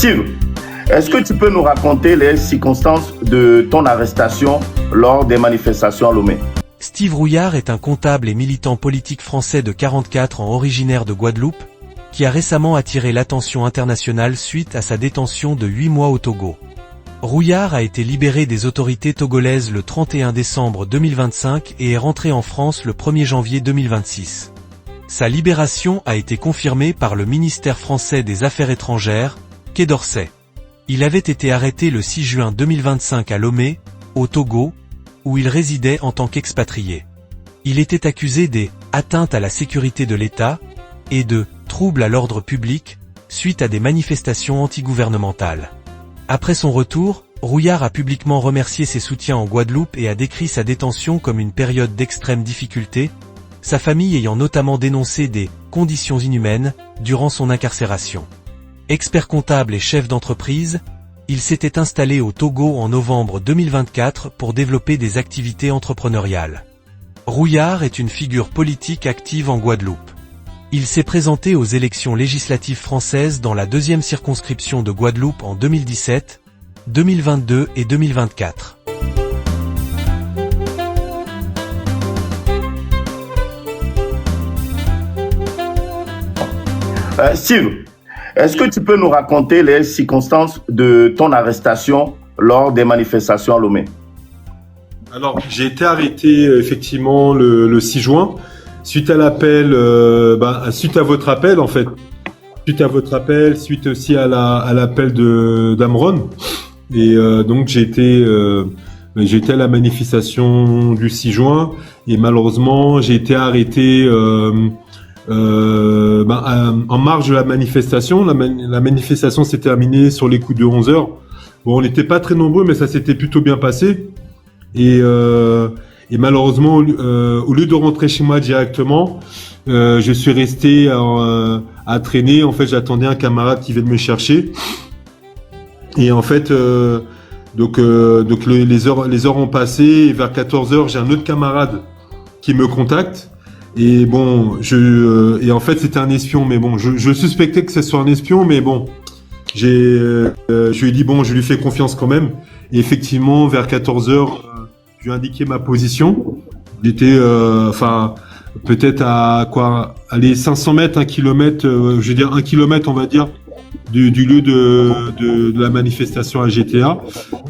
Steve, est-ce que tu peux nous raconter les circonstances de ton arrestation lors des manifestations à Lomé? Steve Rouillard est un comptable et militant politique français de 44 ans originaire de Guadeloupe, qui a récemment attiré l'attention internationale suite à sa détention de 8 mois au Togo. Rouillard a été libéré des autorités togolaises le 31 décembre 2025 et est rentré en France le 1er janvier 2026. Sa libération a été confirmée par le ministère français des Affaires étrangères, Quai d'Orsay. Il avait été arrêté le 6 juin 2025 à Lomé, au Togo, où il résidait en tant qu'expatrié. Il était accusé des atteintes à la sécurité de l'État et de troubles à l'ordre public suite à des manifestations antigouvernementales. Après son retour, Rouillard a publiquement remercié ses soutiens en Guadeloupe et a décrit sa détention comme une période d'extrême difficulté, sa famille ayant notamment dénoncé des conditions inhumaines durant son incarcération. Expert comptable et chef d'entreprise, il s'était installé au Togo en novembre 2024 pour développer des activités entrepreneuriales. Rouillard est une figure politique active en Guadeloupe. Il s'est présenté aux élections législatives françaises dans la 2e circonscription de Guadeloupe en 2017, 2022 et 2024. Steve, est-ce que tu peux nous raconter les circonstances de ton arrestation lors des manifestations à Lomé? Alors, j'ai été arrêté effectivement le 6 juin, suite à l'appel, suite à votre appel en fait. Suite à votre appel, suite aussi à l'appel d'Amron. Et donc j'ai été à la manifestation du 6 juin et malheureusement j'ai été arrêté en marge de la manifestation. La manifestation s'est terminée sur les coups de 11 heures. Bon, on n'était pas très nombreux, mais ça s'était plutôt bien passé. Et malheureusement, au lieu de rentrer chez moi directement, je suis resté à traîner. En fait, j'attendais un camarade qui vienne me chercher. Et en fait, les heures ont passé. Et vers 14 heures, j'ai un autre camarade qui me contacte. Et bon, et en fait, c'était un espion. Mais bon, je suspectais que ce soit un espion. Mais bon, je lui ai dit bon, je lui fais confiance quand même. Et effectivement, vers 14 heures, je lui ai indiqué ma position. J'étais, peut-être à aller 500 mètres, 1 kilomètre, je veux dire 1 kilomètre, on va dire, du lieu de la manifestation à GTA.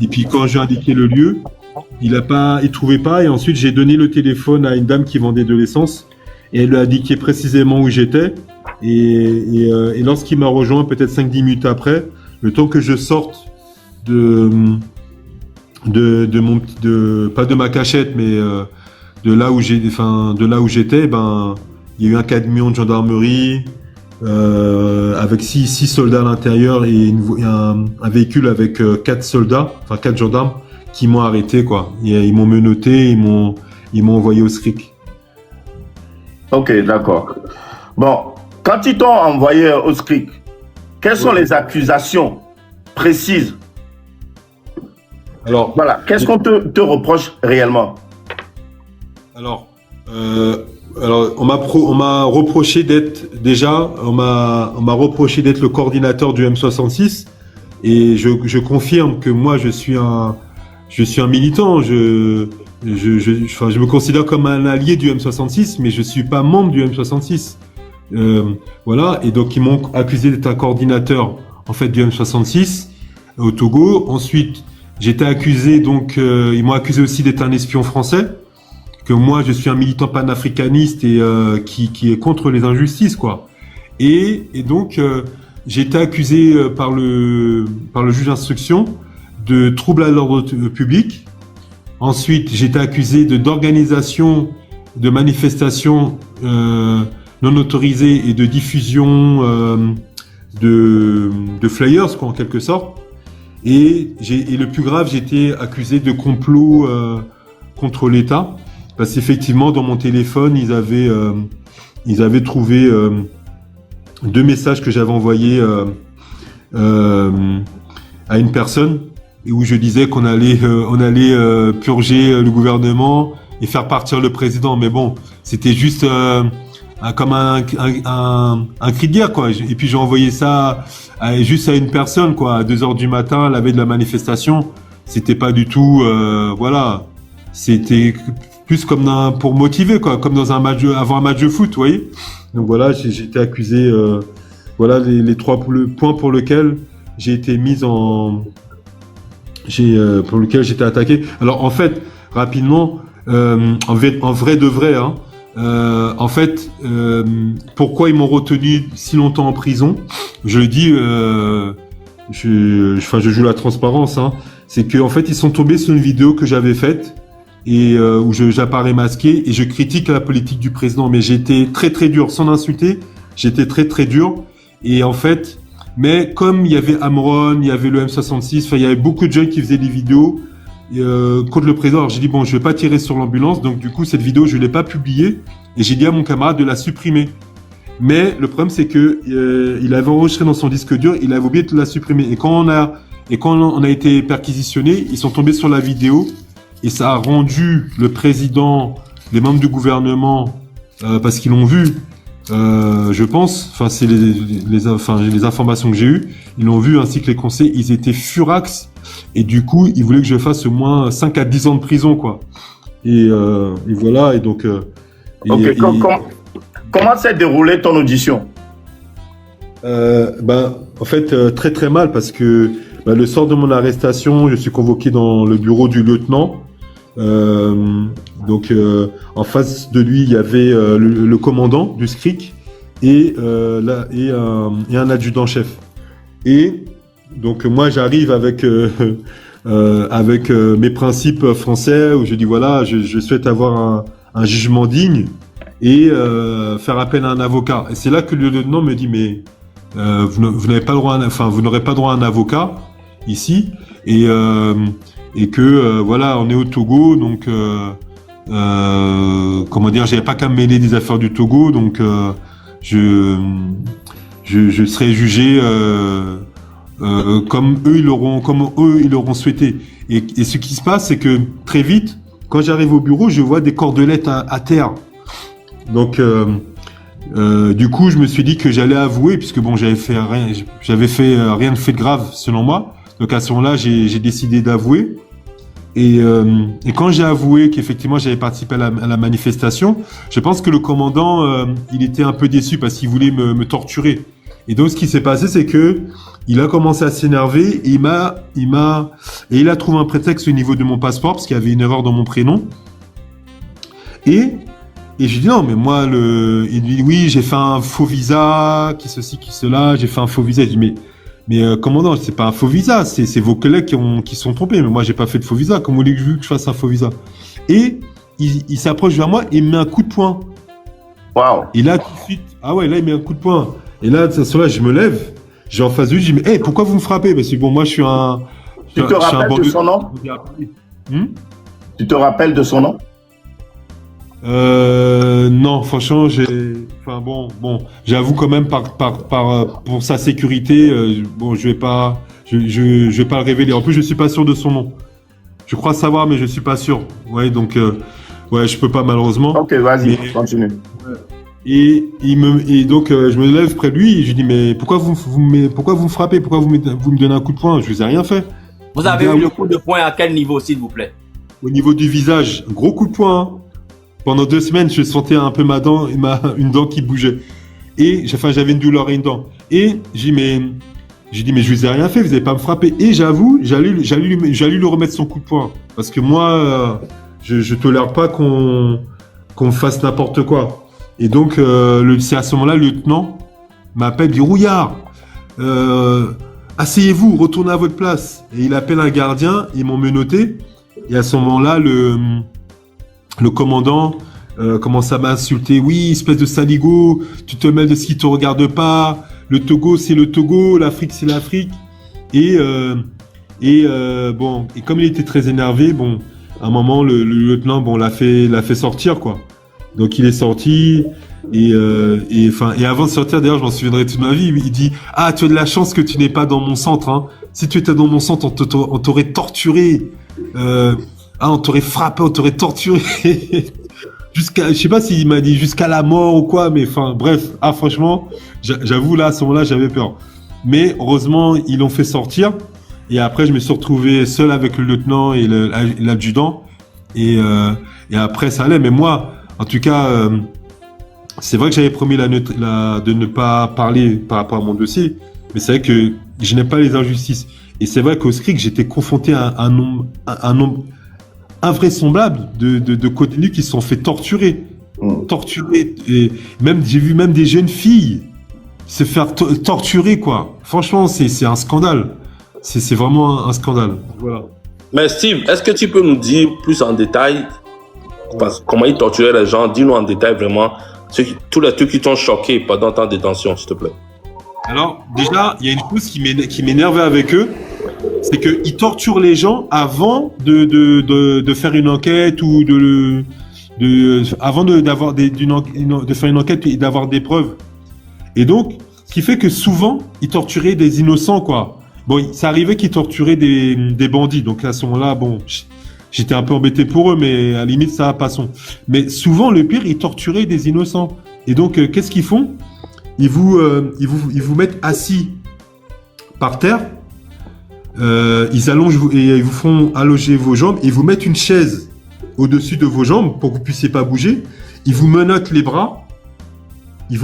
Et puis quand j'ai indiqué le lieu, il trouvait pas. Et ensuite, j'ai donné le téléphone à une dame qui vendait de l'essence. Et elle lui a indiqué précisément où j'étais. Et lorsqu'il m'a rejoint, peut-être 5-10 minutes après, le temps que je sorte pas de ma cachette, mais de là où j'étais, il y a eu un camion de gendarmerie avec 6 soldats à l'intérieur et un véhicule avec 4 gendarmes qui m'ont arrêté, quoi. Ils m'ont menotté, ils m'ont envoyé au SCRIC. Ok, d'accord. Bon, quand ils t'ont envoyé au SCRIC, quelles sont les accusations précises? Alors, voilà, qu'est-ce qu'on te reproche réellement? Alors, on m'a reproché d'être le coordinateur du M66 et je confirme que moi je suis un militant. Je me considère comme un allié du M66, mais je suis pas membre du M66. Voilà, et donc ils m'ont accusé d'être un coordinateur en fait du M66 au Togo. Ensuite, j'étais accusé, ils m'ont accusé aussi d'être un espion français, que moi je suis un militant panafricaniste et qui est contre les injustices, quoi. Et donc j'ai été accusé par le juge d'instruction de trouble à l'ordre public. Ensuite, j'ai été accusé d'organisation de manifestations non autorisées et de diffusion de flyers, quoi, en quelque sorte. Et le plus grave, j'ai été accusé de complot contre l'État, parce qu'effectivement, dans mon téléphone, ils avaient trouvé 2 messages que j'avais envoyés à une personne, et où je disais qu'on allait purger le gouvernement et faire partir le président. Mais bon, c'était juste comme un cri de guerre, quoi. Et puis j'ai envoyé ça juste à une personne, quoi, à 2 heures du matin, la veille de la manifestation. C'était pas du tout, voilà. C'était plus comme pour motiver, quoi, comme dans avant un match de foot, vous voyez. Donc voilà, j'ai été accusé, voilà les 3 points pour lesquels j'ai été pour lequel j'étais attaqué. Alors en fait, rapidement, en vrai de vrai, hein, en fait, pourquoi ils m'ont retenu si longtemps en prison? Je le dis, je joue la transparence, hein. C'est que en fait, ils sont tombés sur une vidéo que j'avais faite et où j'apparais masqué et je critique la politique du président. Mais j'étais très très dur, sans insulter. J'étais très très dur. Et en fait, mais comme il y avait Amron, il y avait le M66, il y avait beaucoup de jeunes qui faisaient des vidéos contre le président. Alors j'ai dit bon, je vais pas tirer sur l'ambulance. Donc du coup, cette vidéo, je l'ai pas publiée et j'ai dit à mon camarade de la supprimer. Mais le problème, c'est que il avait enregistré dans son disque dur, il avait oublié de la supprimer. Et quand on a été perquisitionné, ils sont tombés sur la vidéo et ça a rendu le président, les membres du gouvernement, parce qu'ils l'ont vu, je pense, enfin c'est les informations que j'ai eues, ils l'ont vu ainsi que les conseils, ils étaient furax et du coup ils voulaient que je fasse au moins 5 à 10 ans de prison, quoi. Et voilà, et donc. Comment s'est déroulée ton audition? En fait, très très mal parce que le soir de mon arrestation, je suis convoqué dans le bureau du lieutenant. Donc, en face de lui, il y avait le commandant du SCRIC et un adjudant-chef. Et donc, moi, j'arrive avec mes principes français où je dis voilà, je souhaite avoir un jugement digne et faire appel à un avocat. Et c'est là que le lieutenant me dit mais vous n'avez pas le droit, vous n'aurez pas droit à un avocat ici et que voilà, on est au Togo, donc comment dire, j'avais pas qu'à me mêler des affaires du Togo, donc je serai jugé comme eux ils l'auront souhaité. Et ce qui se passe, c'est que très vite, quand j'arrive au bureau, je vois des cordelettes à terre. Donc du coup, je me suis dit que j'allais avouer, puisque bon, j'avais fait rien de fait de grave selon moi. Donc à ce moment-là, j'ai décidé d'avouer. Et quand j'ai avoué qu'effectivement j'avais participé à la manifestation, je pense que le commandant, il était un peu déçu parce qu'il voulait me torturer. Et donc ce qui s'est passé, c'est que il a commencé à s'énerver. Et il a trouvé un prétexte au niveau de mon passeport parce qu'il y avait une erreur dans mon prénom. Et je dis non, mais moi il dit oui, j'ai fait un faux visa, qui ceci, qui cela, j'ai fait un faux visa. Je dis mais commandant, c'est pas un faux visa, c'est vos collègues qui sont trompés. Mais moi, j'ai pas fait de faux visa. Comment voulez-vous que je fasse un faux visa? Et il s'approche vers moi et il me met un coup de poing. Waouh. Et là, tout de suite, ah ouais, là, il met un coup de poing. Et là, là, je me lève, j'ai en face de lui, je dis mais pourquoi vous me frappez? Parce que bon, moi, je suis un. Tu te rappelles de son nom? Tu te rappelles de son nom? Non, franchement, j'avoue quand même pour sa sécurité, bon, je vais pas le révéler. En plus, je suis pas sûr de son nom. Je crois savoir, mais je suis pas sûr. Ouais, donc, ouais, je peux pas malheureusement. Ok, vas-y, continue. Et donc, je me lève près de lui et je lui dis mais pourquoi vous me frappez? Pourquoi vous me donnez un coup de poing? Je vous ai rien fait. Vous avez eu le coup de poing à quel niveau, s'il vous plaît? Au niveau du visage, gros coup de poing. Hein. Pendant 2 semaines, je sentais un peu une dent qui bougeait. Et j'avais une douleur à une dent. Et j'ai dit mais je vous ai rien fait, vous n'avez pas me frapper. Et j'avoue, j'allais lui remettre son coup de poing. Parce que moi, je tolère pas qu'on me fasse n'importe quoi. Et donc, c'est à ce moment-là, le lieutenant m'appelle, dit Rouillard, asseyez-vous, retournez à votre place. Et il appelle un gardien, ils m'ont menotté. Et à ce moment-là, le commandant commence à m'insulter. Oui, espèce de saligo, tu te mêles de ce qui te regarde pas. Le Togo, c'est le Togo. L'Afrique, c'est l'Afrique. Et comme il était très énervé, bon, à un moment, le lieutenant, bon, l'a fait sortir, quoi. Donc il est sorti. Et avant de sortir, d'ailleurs, je m'en souviendrai toute ma vie. Il dit ah, tu as de la chance que tu n'es pas dans mon centre. Hein. Si tu étais dans mon centre, on t'aurait torturé. On t'aurait frappé, on t'aurait torturé. je sais pas s'il m'a dit jusqu'à la mort ou quoi, mais enfin, bref. Ah, franchement, j'avoue, là, à ce moment-là, j'avais peur. Mais heureusement, ils l'ont fait sortir. Et après, je me suis retrouvé seul avec le lieutenant et l'adjudant. Et après, ça allait. Mais moi, en tout cas, c'est vrai que j'avais promis de ne pas parler par rapport à mon dossier. Mais c'est vrai que je n'aime pas les injustices. Et c'est vrai qu'au SCRIC, j'étais confronté à un nombre invraisemblable de détenus qui se sont fait torturer. Torturer. Et même, j'ai vu même des jeunes filles se faire torturer, quoi. Franchement, c'est un scandale. C'est vraiment un scandale. Voilà. Mais Steve, est-ce que tu peux nous dire plus en détail comment ils torturaient les gens? Dis-nous en détail vraiment tous les trucs qui t'ont choqué pendant ta détention, s'il te plaît. Alors, déjà, il y a une chose qui m'énervait avec eux, c'est qu'ils torturent les gens avant de faire une enquête ou avant de faire une enquête et d'avoir des preuves. Et donc, ce qui fait que souvent, ils torturaient des innocents, quoi. Bon, ça arrivait qu'ils torturaient des bandits. Donc à ce moment-là, bon, j'étais un peu embêté pour eux, mais à la limite, ça passons. Mais souvent, le pire, ils torturaient des innocents. Et donc, qu'est-ce qu'ils font? Ils vous mettent assis par terre. Ils allongent et ils vous font allonger vos jambes. Et ils vous mettent une chaise au-dessus de vos jambes pour que vous puissiez pas bouger. Ils vous menottent les bras. Et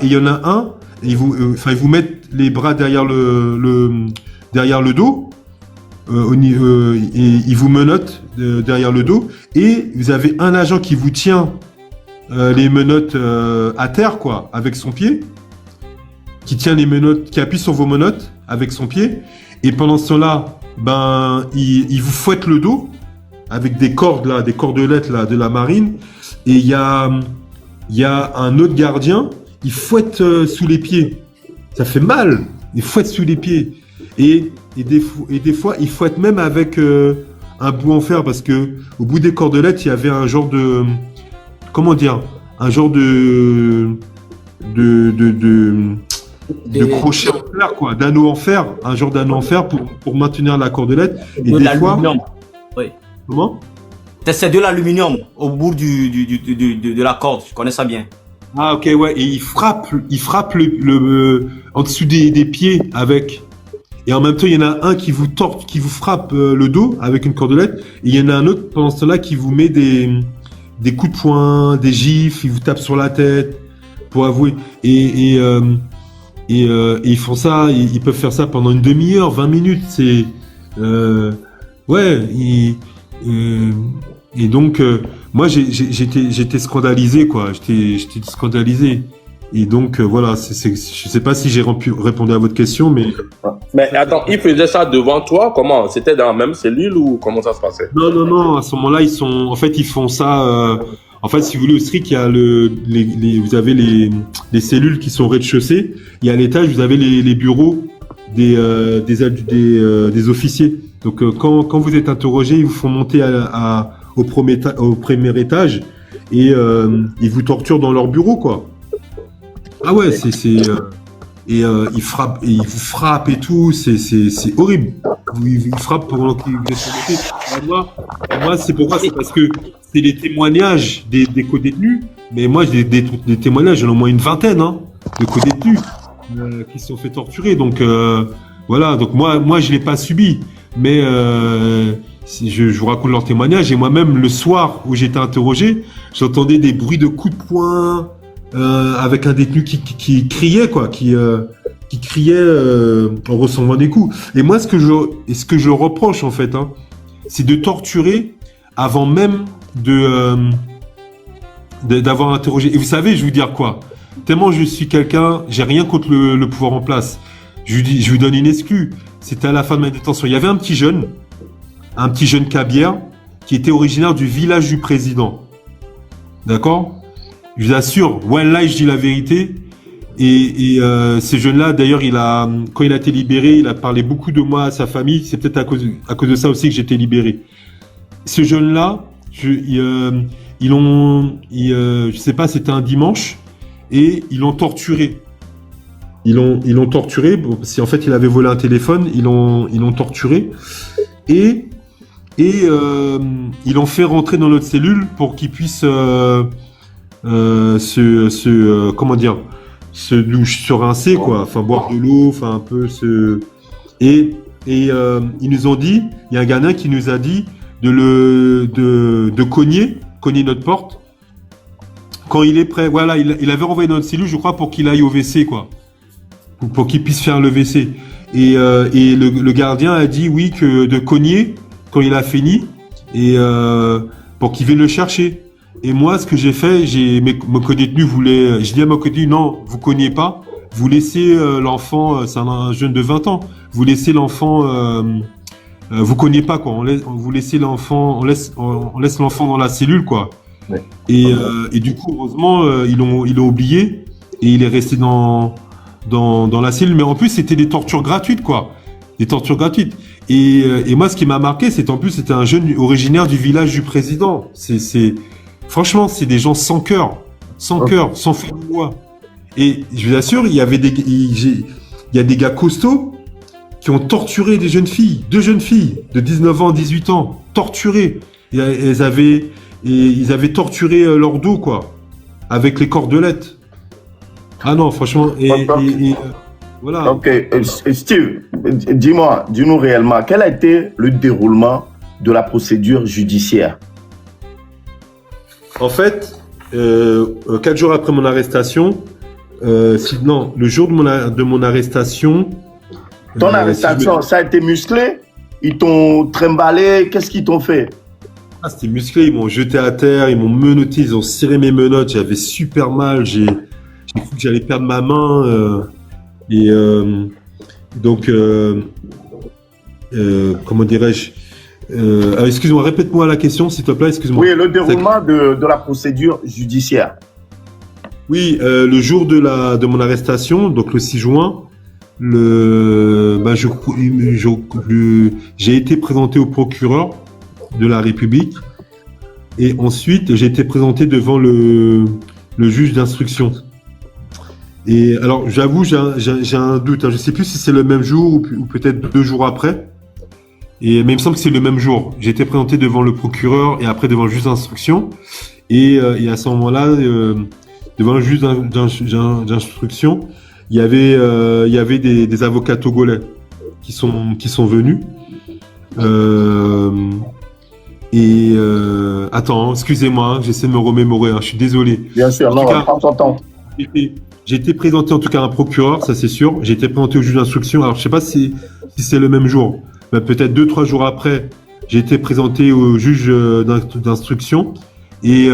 il y en a un. Ils vous mettent les bras derrière le dos. Et ils vous menottent derrière le dos. Et vous avez un agent qui vous tient les menottes à terre, quoi, avec son pied, qui tient les menottes, qui appuie sur vos menottes avec son pied, et pendant ce temps-là, il vous fouette le dos avec des cordes là, des cordelettes là de la marine, et il y a un autre gardien, il fouette sous les pieds, ça fait mal, il fouette sous les pieds, et des fois il fouette même avec un bout en fer, parce que au bout des cordelettes il y avait un genre de crochet en fer, quoi, d'anneau en fer, un genre d'anneau en fer pour maintenir la cordelette. Et de des fois, oui. Comment? C'est de l'aluminium au bout de la corde, je connais ça bien. Ah, ok, ouais, et il frappe en dessous des pieds avec. Et en même temps, il y en a un qui vous frappe le dos avec une cordelette, et il y en a un autre pendant ce temps-là qui vous met des coups de poing, des gifles, ils vous tapent sur la tête pour avouer. Et ils font ça, ils peuvent faire ça pendant une demi-heure, 20 minutes. C'est et donc moi j'étais scandalisé, quoi. J'étais scandalisé. Et donc voilà, je sais pas si j'ai répondu à votre question, mais. Mais attends, ils faisaient ça devant toi? Comment? C'était dans la même cellule ou comment ça se passait? Non. À ce moment-là, ils font ça. En fait, si vous voulez, au SRIC, il y a vous avez les cellules qui sont au rez-de-chaussée. Et à l'étage, vous avez les bureaux des officiers. Donc, quand vous êtes interrogé, ils vous font monter au premier étage et ils vous torturent dans leur bureau, quoi. Ah ouais, ils vous frappent et tout, c'est horrible. Ils frappent pendant que vous êtes monté. Moi, c'est pourquoi, c'est parce que c'est les témoignages des co-détenus. Mais moi, j'ai des témoignages, j'en ai au moins une vingtaine, de co-détenus qui se sont fait torturer. Donc voilà, donc moi, je l'ai pas subi, mais je vous raconte leurs témoignages. Et moi-même, le soir où j'étais interrogé, j'entendais des bruits de coups de poing. Avec un détenu qui criait, quoi, qui criait en recevant des coups. Et moi, ce que je reproche, en fait, c'est de torturer avant même d'avoir interrogé. Et vous savez, je vais vous dire quoi. Tellement je suis quelqu'un, j'ai rien contre le pouvoir en place. Je vous donne une excuse. C'était à la fin de ma détention. Il y avait un petit jeune cabière, qui était originaire du village du président. D'accord? Je vous assure, là, je dis la vérité. Et ces jeunes-là, d'ailleurs, quand il a été libéré, il a parlé beaucoup de moi à sa famille. C'est peut-être à cause de ça aussi que j'ai été libéré. Ces jeunes-là, je sais pas, c'était un dimanche, et ils l'ont torturé. Ils l'ont torturé. En fait, il avait volé un téléphone. Ils l'ont torturé. Et Et ils l'ont fait rentrer dans notre cellule pour qu'il puisse comment dire, se rincer, quoi. Enfin, boire de l'eau, enfin, un peu Et ils nous ont dit, il y a un gardien qui nous a dit de cogner notre porte quand il est prêt. Voilà, il avait renvoyé dans notre cellule, je crois, pour qu'il aille au WC, quoi. Pour qu'il puisse faire le WC. Et le gardien a dit, oui, que de cogner quand il a fini, et pour qu'il vienne le chercher. Et moi, ce que j'ai fait, mes codétenus voulaient, j'ai dit à mes codétenus, non, vous cognez pas, vous laissez l'enfant, c'est un jeune de 20 ans, vous laissez l'enfant, vous cognez pas, quoi, vous laissez l'enfant, on laisse l'enfant dans la cellule, quoi. Ouais. Et du coup, heureusement, ils l'ont oublié, et il est resté dans la cellule. Mais en plus, c'était des tortures gratuites, quoi. Des tortures gratuites. Et moi, ce qui m'a marqué, c'est en plus, c'était un jeune originaire du village du président. Franchement, c'est des gens sans cœur, sans foi ni loi. Et je vous assure, il y a des gars costauds qui ont torturé des jeunes filles, 2 jeunes filles de 19 ans, 18 ans, torturées. Et ils avaient torturé leur dos, quoi, avec les cordelettes. Ah non, franchement, voilà. Ok, Steve, dis-nous réellement, quel a été le déroulement de la procédure judiciaire? En fait, 4 jours après mon arrestation, le jour de mon arrestation... Ton arrestation, ça a été musclé? Ils t'ont trimballé? Qu'est-ce qu'ils t'ont fait? Ah, c'était musclé, ils m'ont jeté à terre, ils m'ont menotté, ils ont serré mes menottes, j'avais super mal, j'ai cru que j'allais perdre ma main. Donc, comment dirais-je, excuse-moi, répète-moi la question, s'il te plaît, excuse-moi. Oui, le déroulement de la procédure judiciaire. Oui, le jour de mon arrestation, donc le 6 juin, j'ai été présenté au procureur de la République et ensuite j'ai été présenté devant le juge d'instruction. Et alors, j'avoue, j'ai un doute, hein. Je ne sais plus si c'est le même jour ou peut-être 2 jours après. Mais il me semble que c'est le même jour. J'ai été présenté devant le procureur et après devant le juge d'instruction. Et à ce moment-là, devant le juge d'instruction, il y avait des avocats togolais qui sont venus. Attends, excusez-moi, hein, j'essaie de me remémorer, hein, je suis désolé. Bien sûr, non, prends ton temps. J'ai été présenté en tout cas à un procureur, ça c'est sûr. J'ai été présenté au juge d'instruction. Alors je sais pas si c'est le même jour, mais peut-être 2-3 jours après, j'ai été présenté au juge d'instruction. Et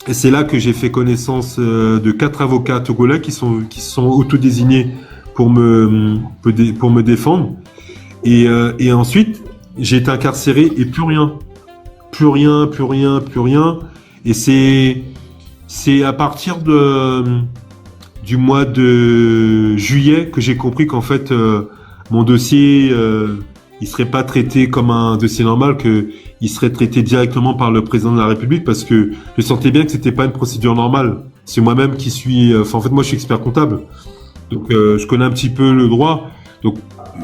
c'est là que j'ai fait connaissance de 4 avocats togolais qui sont autodésignés pour me défendre. Et ensuite, j'ai été incarcéré et plus rien. Et c'est à partir du mois de juillet que j'ai compris qu'en fait, mon dossier, il serait pas traité comme un dossier normal, qu'il serait traité directement par le président de la République, parce que je sentais bien que c'était pas une procédure normale. C'est moi-même qui suis... en fait, moi, je suis expert comptable. Donc, je connais un petit peu le droit. Donc,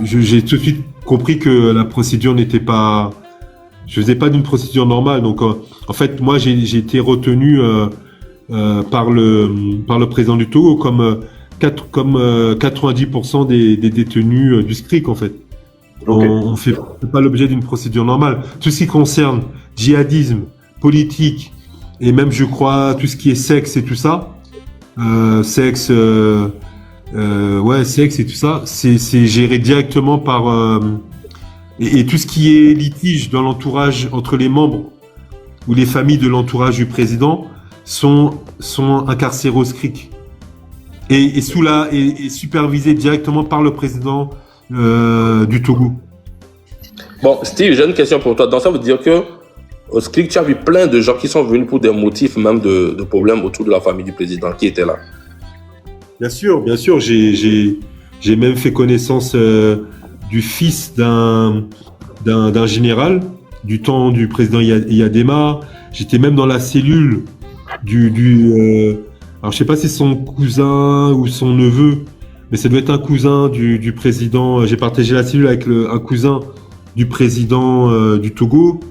j'ai tout de suite compris que la procédure n'était pas... Je faisais pas d'une procédure normale. Donc, en fait, moi, j'ai été retenu par le président du Togo comme 90% des détenus du SCRIC, en fait. Okay. On fait pas l'objet d'une procédure normale. Tout ce qui concerne djihadisme, politique, et même, je crois, tout ce qui est sexe et tout ça, sexe et tout ça, c'est géré directement par... et tout ce qui est litige dans l'entourage entre les membres ou les familles de l'entourage du président sont incarcérés au SCRIC. Et supervisé directement par le président du Togo. Bon, Steve, j'ai une question pour toi. Donc ça veut dire que au SCRIC, tu as vu plein de gens qui sont venus pour des motifs même de problèmes autour de la famille du président qui étaient là. Bien sûr. J'ai même fait connaissance du fils d'un général du temps du président Yadema. J'étais même dans la cellule alors je sais pas si c'est son cousin ou son neveu, mais ça doit être un cousin du président. J'ai partagé la cellule avec un cousin du président du Togo.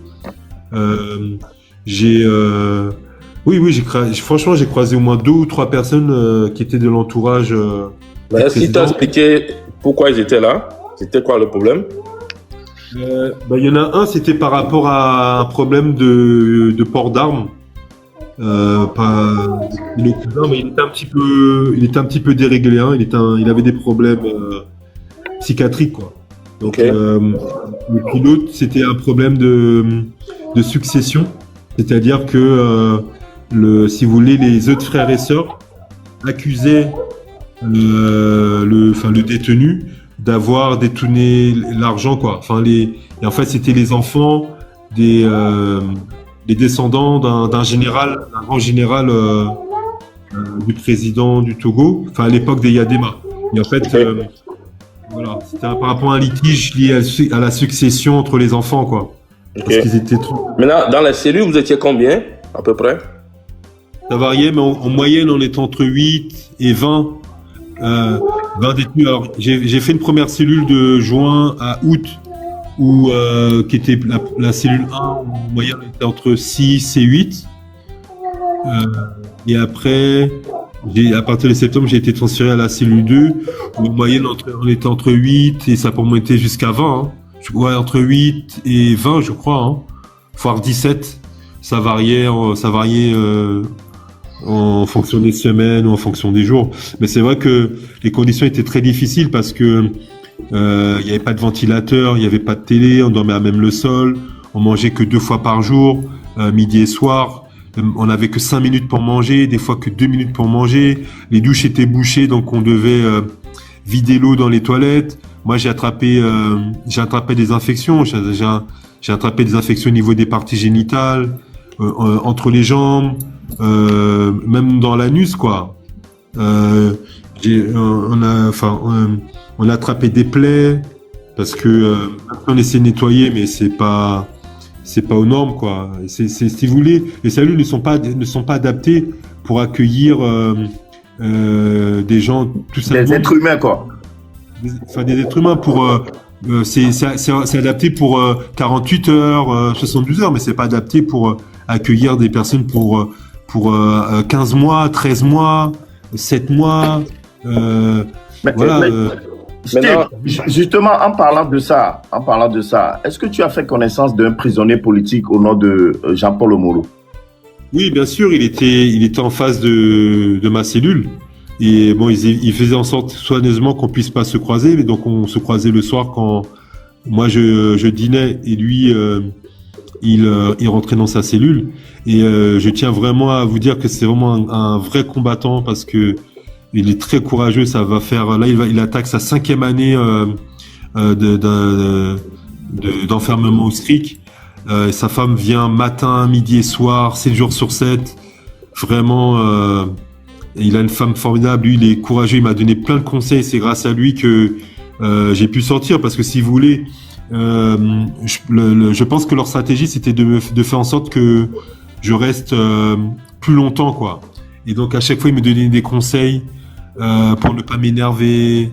Franchement, j'ai croisé au moins 2 ou 3 personnes qui étaient de l'entourage. Mais est-ce qu'il t'a expliqué pourquoi ils étaient là? C'était quoi le problème? Il y en a un, c'était par rapport à un problème de port d'armes. Le cousin, mais il était un petit peu déréglé. Hein. Il avait des problèmes psychiatriques, quoi. Donc, Ok. et puis l'autre, c'était un problème de succession, c'est-à-dire que si vous voulez, les autres frères et sœurs accusaient le détenu d'avoir détourné l'argent, quoi. Et en fait, c'était les enfants des descendants d'un grand général du président du Togo, à l'époque des Yadema. Et en fait, voilà, c'était par rapport à un litige lié à la succession entre les enfants, quoi. Ok. Parce qu'ils étaient trop... Maintenant, dans la cellule, vous étiez combien, à peu près? Ça variait, mais en moyenne, on était entre 8 et 20 détenus. Alors, j'ai fait une première cellule de juin à août, qui était la cellule 1, en moyenne, on était entre 6 et 8. Et après, à partir de septembre, j'ai été transféré à la cellule 2, où en moyenne, on était entre 8 et ça peut monter jusqu'à 20. Hein. Ouais, entre 8 et 20, je crois, hein. Voire 17. Ça variait en fonction des semaines ou en fonction des jours. Mais c'est vrai que les conditions étaient très difficiles parce que il n'y avait pas de ventilateur, il n'y avait pas de télé, on dormait à même le sol, on mangeait que 2 fois par jour, midi et soir. On n'avait que 5 minutes pour manger, des fois que 2 minutes pour manger. Les douches étaient bouchées, donc on devait vider l'eau dans les toilettes. Moi, j'ai attrapé des infections. J'ai attrapé des infections au niveau des parties génitales, entre les jambes, même dans l'anus, quoi. On a attrapé des plaies parce que on essaie de nettoyer, mais c'est pas aux normes, quoi. Si vous voulez, les cellules ne sont pas adaptées pour accueillir des gens tout simplement. Des êtres humains, quoi. Des êtres humains c'est adapté pour 48 heures, 72 heures, mais c'est pas adapté pour accueillir des personnes pour 15 mois, 13 mois, 7 mois. Steve, justement, en parlant de ça, est-ce que tu as fait connaissance d'un prisonnier politique au nom de Jean-Paul Omolo? Oui, bien sûr, il était en face de ma cellule. Et bon, il faisait en sorte soigneusement qu'on puisse pas se croiser, mais donc on se croisait le soir quand moi je dînais et lui il rentrait dans sa cellule. Et je tiens vraiment à vous dire que c'est vraiment un vrai combattant parce que il est très courageux. Ça va faire là il attaque sa 5e année d'enfermement au SCRIC. Sa femme vient matin, midi et soir, 7 jours sur 7. Vraiment. Il a une femme formidable, lui il est courageux, il m'a donné plein de conseils, c'est grâce à lui que j'ai pu sortir parce que si vous voulez, je pense que leur stratégie c'était de faire en sorte que je reste plus longtemps, quoi. Et donc à chaque fois il me donnait des conseils pour ne pas m'énerver.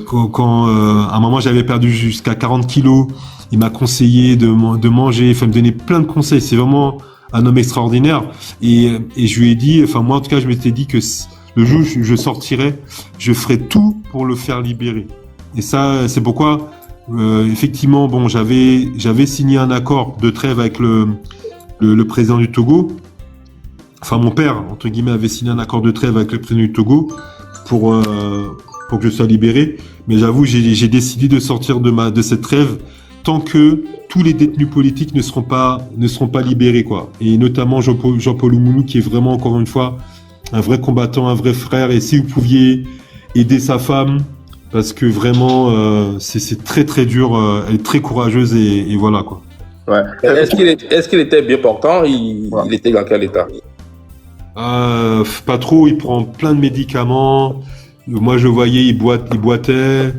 Quand à un moment j'avais perdu jusqu'à 40 kilos, il m'a conseillé de manger, il me donnait plein de conseils, c'est vraiment un homme extraordinaire. Et je lui ai dit, moi en tout cas je m'étais dit que le jour où je sortirais, je ferais tout pour le faire libérer. Et ça, c'est pourquoi effectivement, bon, j'avais signé un accord de trêve avec le président du Togo. Mon père, entre guillemets, avait signé un accord de trêve avec le président du Togo pour que je sois libéré. Mais j'avoue, j'ai décidé de sortir de cette trêve tant que tous les détenus politiques ne seront pas libérés, quoi. Et notamment Jean-Paul Oumoulou, qui est vraiment, encore une fois, un vrai combattant, un vrai frère. Et si vous pouviez aider sa femme, parce que vraiment, c'est très très dur. Elle est très courageuse et voilà, quoi. Ouais. Est-ce qu'il était bien portant? Il était dans quel état? Pas trop. Il prend plein de médicaments. Moi, je voyais, il boitait.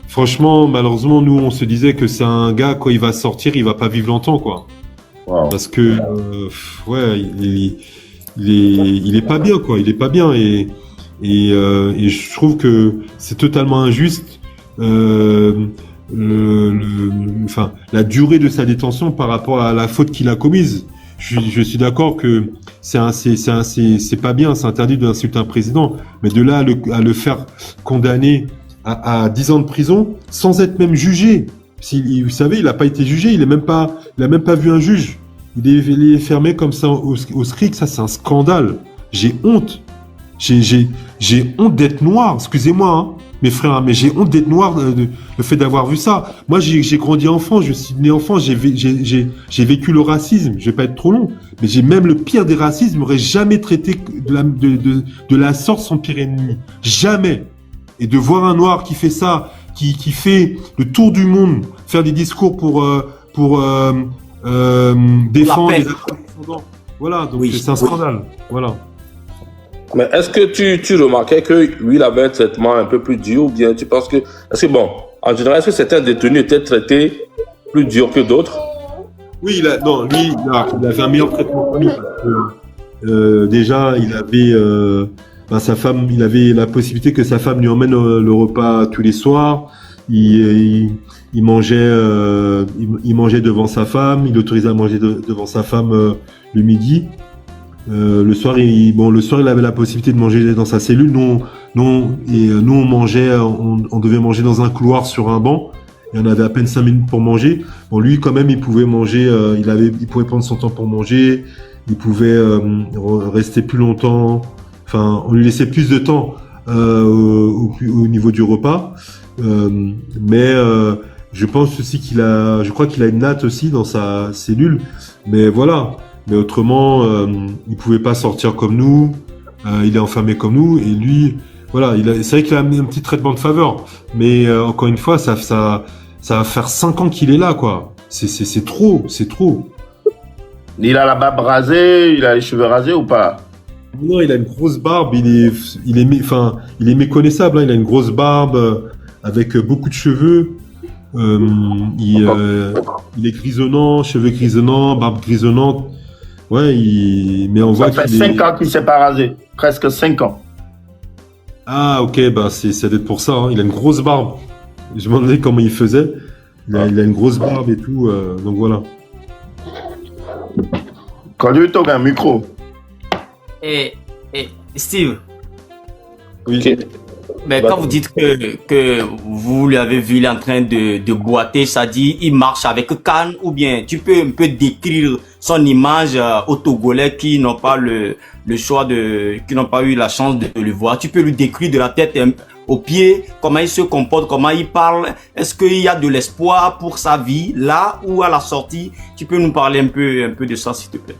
Franchement, malheureusement, nous, on se disait que c'est un gars, quand il va sortir, il va pas vivre longtemps, quoi. Wow. Parce que, il est pas bien, quoi. Il est pas bien et je trouve que c'est totalement injuste enfin, la durée de sa détention par rapport à la faute qu'il a commise. Je suis d'accord que c'est pas bien, c'est interdit d'insulter un président, mais de là à le faire condamner à 10 ans de prison sans être même jugé. Vous savez, il n'a pas été jugé, il a même pas vu un juge. Il est fermé comme ça au SCRIC, ça c'est un scandale. J'ai honte. J'ai honte d'être noir, excusez-moi, hein, mes frères, hein, mais j'ai honte d'être noir, le fait d'avoir vu ça. Moi, j'ai grandi enfant, je suis né enfant, j'ai vécu le racisme, je vais pas être trop long, mais j'ai même le pire des racismes, m'aurait jamais traité de la sorte son pire ennemi. Jamais. Et de voir un noir qui fait ça, qui fait le tour du monde, faire des discours pour défendre les afro-descendants. Voilà, donc oui, c'est un scandale. Voilà. Mais est-ce que tu remarquais que lui, il avait un traitement un peu plus dur ou bien tu penses que... Est-ce que bon, en général, est-ce que certains détenus étaient traités plus dur que d'autres? Oui, il avait un meilleur traitement que nous. Déjà, il avait sa femme, il avait la possibilité que sa femme lui emmène le repas tous les soirs. Il mangeait devant sa femme, il l'autorisait à manger devant sa femme le midi. Le soir, il avait la possibilité de manger dans sa cellule. Nous, on mangeait, on devait manger dans un couloir sur un banc. Et on avait à peine 5 minutes pour manger. Bon, lui, quand même, il pouvait manger. Il pouvait prendre son temps pour manger. Il pouvait rester plus longtemps. Enfin, on lui laissait plus de temps au niveau du repas. Mais je pense aussi je crois qu'il a une natte aussi dans sa cellule. Mais voilà. Mais autrement, il pouvait pas sortir comme nous. Il est enfermé comme nous. Et lui, voilà, c'est vrai qu'il a un petit traitement de faveur. Mais encore une fois, ça va faire 5 ans qu'il est là, quoi. C'est trop. Il a la barbe rasée, il a les cheveux rasés ou pas? Non, il a une grosse barbe. Il est méconnaissable. Hein. Il a une grosse barbe avec beaucoup de cheveux. Il est grisonnant, cheveux grisonnants, barbe grisonnante. Ouais, mais on voit ça fait 5 ans qu'il s'est pas rasé. Presque 5 ans. Ah, ok, bah, ça doit être pour ça, hein. Il a une grosse barbe. Je me demandais comment il faisait. Il a une grosse barbe et tout, donc voilà. Quand tu toques un micro. Et Steve. Oui. Okay. Mais quand vous dites que vous l'avez vu, il est en train de boiter, ça dit, il marche avec calme, ou bien tu peux un peu décrire son image aux Togolais qui n'ont pas le choix qui n'ont pas eu la chance de le voir. Tu peux lui décrire de la tête aux pieds, comment il se comporte, comment il parle. Est-ce qu'il y a de l'espoir pour sa vie, là ou à la sortie? Tu peux nous parler un peu de ça, s'il te plaît?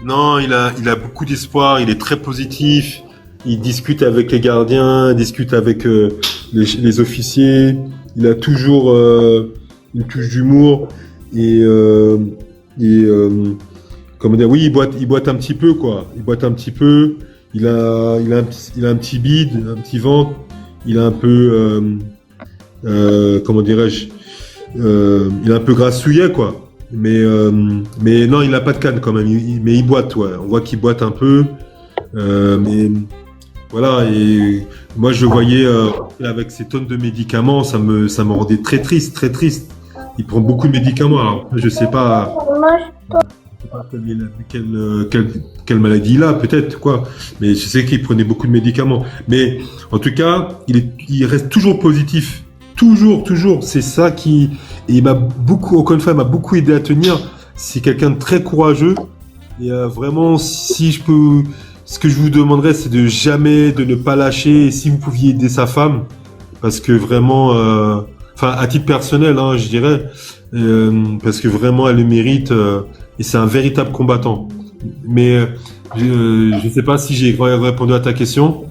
Non, il a beaucoup d'espoir, il est très positif. Il discute avec les gardiens, il discute avec les officiers. Il a toujours une touche d'humour et comment dire, oui, il boite un petit peu, quoi. Il boite un petit peu. Il a un petit bide, un petit ventre. Il a un peu comment dirais-je, il est un peu grassouillet, quoi. Mais non, il n'a pas de canne quand même. Mais il boite, ouais. On voit qu'il boite un peu. Mais voilà, et moi je le voyais avec ces tonnes de médicaments, ça me rendait très triste. Il prend beaucoup de médicaments, alors je sais pas quelle maladie il a, peut-être, quoi. Mais je sais qu'il prenait beaucoup de médicaments. Mais en tout cas, il reste toujours positif. Toujours. C'est ça qui... Et il m'a encore une fois, il m'a beaucoup aidé à tenir. C'est quelqu'un de très courageux. Et vraiment, si je peux... Ce que je vous demanderais, c'est de ne pas lâcher. Et si vous pouviez aider sa femme, parce que vraiment, à titre personnel, hein, je dirais, parce que vraiment, elle le mérite. Et c'est un véritable combattant. Mais je ne sais pas si j'ai répondu à ta question.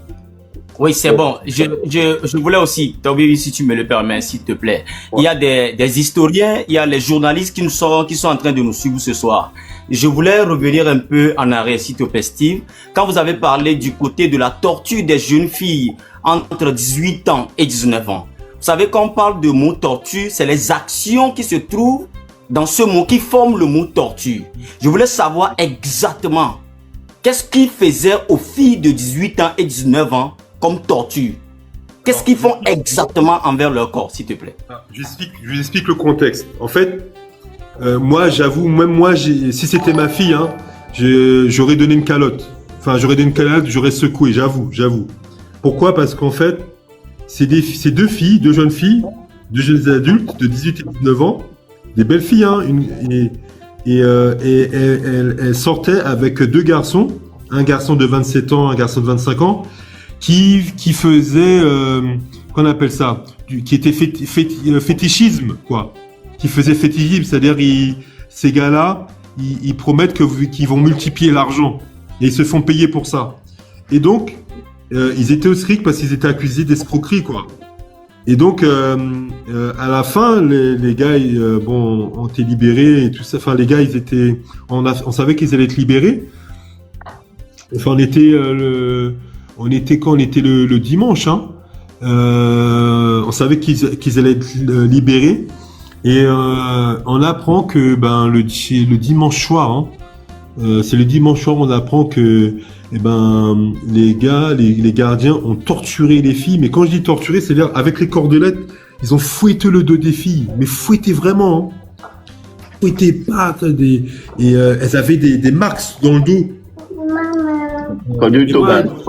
Oui, c'est bon. Je voulais aussi, Toby, si tu me le permets, s'il te plaît. Ouais. Il y a des historiens, il y a les journalistes qui sont en train de nous suivre ce soir. Je voulais revenir un peu en arrière, s'il te plaît, Steve. Quand vous avez parlé du côté de la torture des jeunes filles entre 18 ans et 19 ans. Vous savez, quand on parle de mot torture, c'est les actions qui se trouvent dans ce mot, qui forment le mot torture. Je voulais savoir exactement qu'est-ce qu'ils faisaient aux filles de 18 ans et 19 ans comme torture. Qu'est-ce qu'ils font exactement envers leur corps, s'il te plaît? Je vous explique le contexte. En fait, moi, j'avoue, même moi, si c'était ma fille, hein, j'aurais donné une calotte. Enfin, j'aurais donné une calotte, j'aurais secoué, j'avoue. Pourquoi? Parce qu'en fait, c'est deux jeunes filles, deux jeunes adultes de 18 et 19 ans, des belles filles, hein, elles sortaient avec deux garçons, un garçon de 27 ans, un garçon de 25 ans, qui faisaient, qu'on appelle ça, qui était fétichisme, quoi. Qui faisait fétichisme, c'est-à-dire ces gars-là, ils promettent qu'ils vont multiplier l'argent et ils se font payer pour ça. Et donc, ils étaient au SRIC parce qu'ils étaient accusés d'escroquerie, quoi. Et donc, à la fin, les gars, ont été libérés et tout ça. Enfin, les gars, on savait qu'ils allaient être libérés. Enfin, on était le dimanche, hein. On savait qu'ils allaient être libérés. Et on apprend que le dimanche soir, hein, c'est le dimanche soir, on apprend que les gardiens ont torturé les filles. Mais quand je dis torturé, c'est-à-dire avec les cordelettes, ils ont fouetté le dos des filles, mais fouetté vraiment, hein. Fouetté pas elles avaient des marques dans le dos.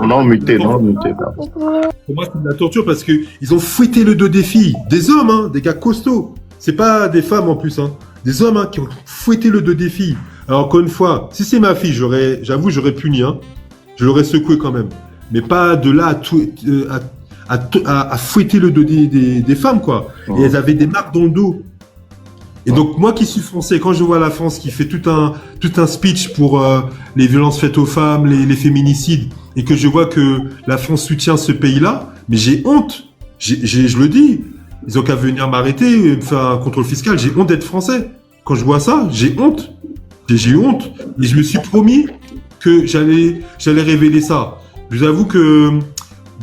Non, muté. Pour moi, c'est de la torture parce que ils ont fouetté le dos des filles, des hommes, hein, des gars costauds. C'est pas des femmes en plus, hein. Des hommes, hein, qui ont fouetté le dos des filles. Alors encore une fois, si c'est ma fille, j'aurais puni, hein. Je l'aurais secoué quand même. Mais pas de là à fouetter le dos des femmes, quoi. Oh. Et elles avaient des marques dans le dos. Et donc moi qui suis français, quand je vois la France qui fait tout un speech pour les violences faites aux femmes, les féminicides, et que je vois que la France soutient ce pays-là, mais j'ai honte. Je le dis. Ils ont qu'à venir m'arrêter, me faire un contrôle fiscal. J'ai honte d'être français. Quand je vois ça, j'ai honte. J'ai honte. Et je me suis promis que j'allais révéler ça. Je vous avoue que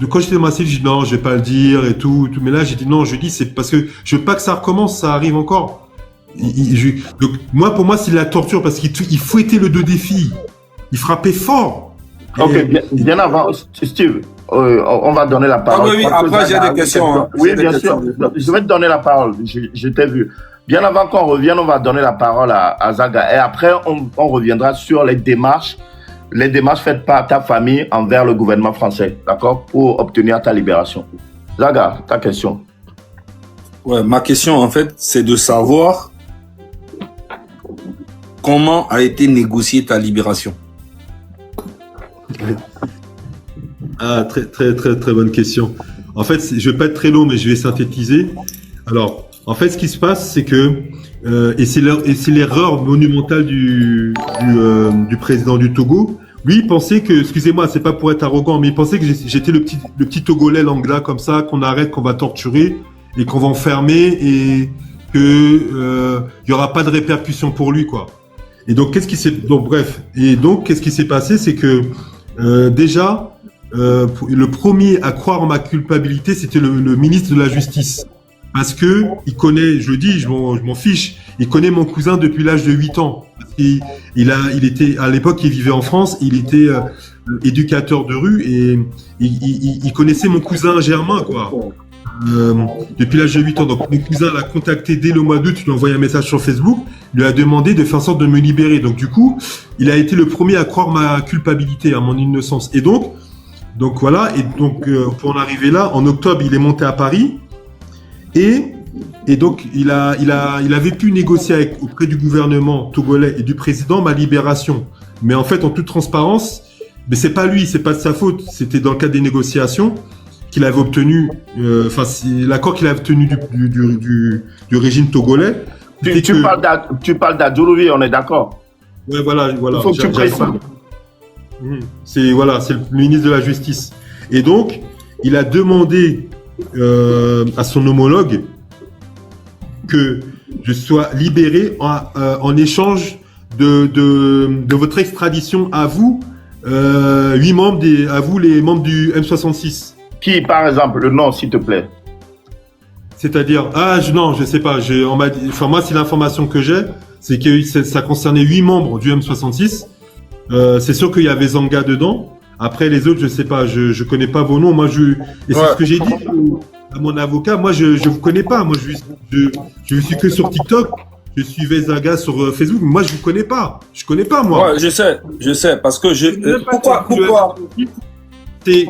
quand j'étais massif, j'ai dit non, je vais pas le dire et tout. Mais là, j'ai dit non, je dis c'est parce que je veux pas que ça recommence, ça arrive encore. Donc pour moi, c'est de la torture parce qu'il fouettait le dos des filles. Il frappait fort. Ok, bien avant, Steve. On va donner la parole. Oui, après j'ai des questions. Hein. Oui, bien sûr. Je vais te donner la parole. Je t'ai vu. Bien avant qu'on revienne, on va donner la parole à Zaga. Et après, on reviendra sur les démarches faites par ta famille envers le gouvernement français, d'accord, pour obtenir ta libération. Zaga, ta question. Ouais, ma question, en fait, c'est de savoir comment a été négociée ta libération. Ah, très, très, très, très bonne question. En fait, je vais pas être très long, mais je vais synthétiser. Alors, en fait, ce qui se passe, c'est que, et c'est l'erreur monumentale du président du Togo. Lui, il pensait que, excusez-moi, c'est pas pour être arrogant, mais il pensait que j'étais le petit Togolais lambda comme ça, qu'on arrête, qu'on va torturer et qu'on va enfermer et que y aura pas de répercussions pour lui, quoi. Et donc, qu'est-ce qui s'est passé, c'est que déjà, le premier à croire en ma culpabilité, c'était le ministre de la Justice. Parce que il connaît, je le dis, je m'en fiche, il connaît mon cousin depuis l'âge de 8 ans. Il était, à l'époque, il vivait en France, il était éducateur de rue et il connaissait mon cousin Germain, quoi. Depuis l'âge de 8 ans. Donc, mon cousin l'a contacté dès le mois d'août, il lui a envoyé un message sur Facebook, il lui a demandé de faire en sorte de me libérer. Donc, du coup, il a été le premier à croire ma culpabilité, à mon innocence. Et donc voilà. Et donc, pour en arriver là, en octobre, il est monté à Paris. Et donc, il avait pu négocier auprès du gouvernement togolais et du président ma libération. Mais en fait, en toute transparence, mais c'est pas lui, c'est pas de sa faute. C'était dans le cadre des négociations qu'il avait obtenu, l'accord qu'il avait obtenu du régime togolais. Tu parles d'Adjourouvi, on est d'accord? Ouais, voilà. Il faut que tu précises. C'est le ministre de la Justice. Et donc, il a demandé à son homologue que je sois libéré en échange de votre extradition à vous, 8 membres à vous les membres du M66. Qui, par exemple, le nom, s'il te plaît? C'est-à-dire, non, je sais pas. Moi, c'est l'information que j'ai, c'est que ça concernait 8 membres du M66. C'est sûr qu'il y avait Zanga dedans. Après, les autres, je sais pas, je connais pas vos noms. Moi, et c'est ce que j'ai dit à mon avocat. Moi, je vous connais pas. Moi, je suis que sur TikTok. Je suivais Zaga sur Facebook. Moi, je vous connais pas. Je connais pas, moi. Ouais, je sais, parce que pourquoi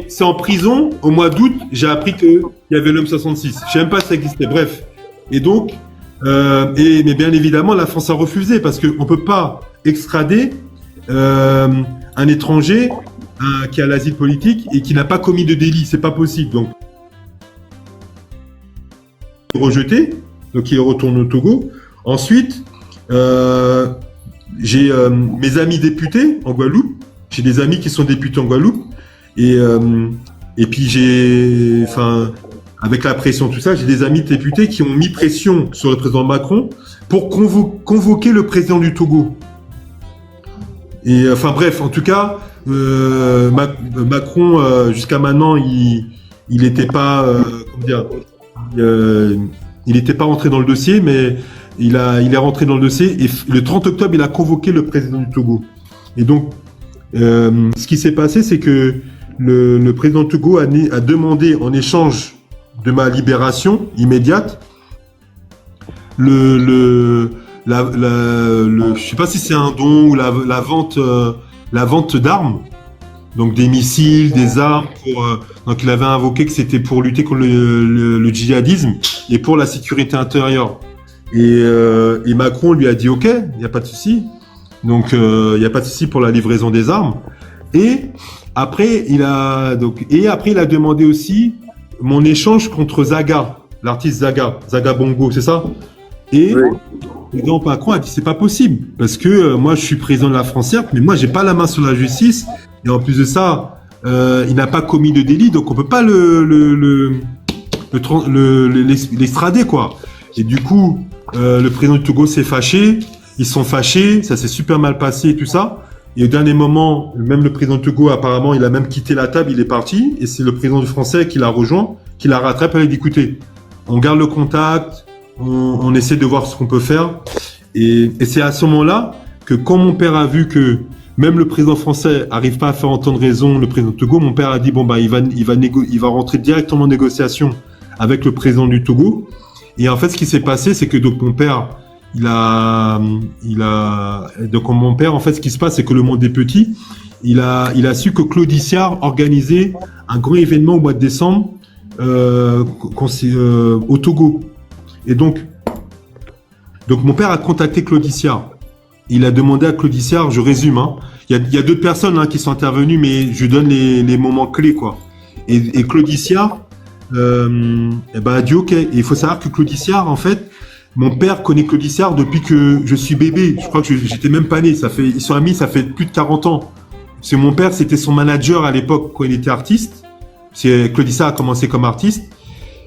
c'est en prison, au mois d'août, j'ai appris qu'il y avait l'homme 66. Je sais même pas si ça existait. Bref. Et donc, mais bien évidemment, la France a refusé parce qu'on peut pas extrader un étranger qui a l'asile politique et qui n'a pas commis de délit. C'est pas possible. Donc, rejeté. Donc, il retourne au Togo. Ensuite, j'ai mes amis députés en Guadeloupe. J'ai des amis qui sont députés en Guadeloupe. Et puis avec la pression, tout ça, j'ai des amis députés qui ont mis pression sur le président Macron pour convoquer le président du Togo. Et bref, en tout cas, Macron, jusqu'à maintenant, il n'était pas, il n'était pas rentré dans le dossier, mais il est rentré dans le dossier et le 30 octobre, il a convoqué le président du Togo. Et donc, ce qui s'est passé, c'est que le président du Togo a demandé en échange de ma libération immédiate je sais pas si c'est un don ou la vente d'armes, donc des missiles, des armes. Donc il avait invoqué que c'était pour lutter contre le djihadisme et pour la sécurité intérieure. Et Macron lui a dit OK, il n'y a pas de souci. Donc il n'y a pas de souci pour la livraison des armes. Et après il a demandé aussi mon échange contre Zaga, l'artiste Zaga Bongo, c'est ça? Et le président Macron a dit c'est pas possible parce que moi je suis président de la France, certes, mais moi j'ai pas la main sur la justice et en plus de ça il n'a pas commis de délit, donc on peut pas l'extrader quoi. Et du coup le président du Togo s'est fâché, ils sont fâchés, ça s'est super mal passé et tout ça. Et au dernier moment, même le président du Togo, apparemment, il a même quitté la table, il est parti. Et c'est le président du Français qui l'a rejoint, qui l'a rattrapé. Il a dit, écoutez, on garde le contact, on essaie de voir ce qu'on peut faire. Et c'est à ce moment-là que quand mon père a vu que même le président français n'arrive pas à faire entendre raison le président du Togo, mon père a dit, il va rentrer directement en négociation avec le président du Togo. Et en fait, ce qui s'est passé, c'est que donc mon père... Donc mon père, en fait, ce qui se passe, c'est que le monde est petit. Il a su que Claude Issard organisait un grand événement au mois de décembre au Togo. Et donc mon père a contacté Claude Issard. Il a demandé à Claude Issard, je résume, hein, il y a d'autres personnes qui sont intervenues, mais je donne les moments clés, quoi. Et Claude Issard a dit OK. Et il faut savoir que Claude Issard, en fait, mon père connaît Claude Issard depuis que je suis bébé. Je crois que j'étais même pas né. Ils sont amis, ça fait plus de 40 ans. Parce que mon père, c'était son manager à l'époque quand il était artiste. Claude Issard a commencé comme artiste.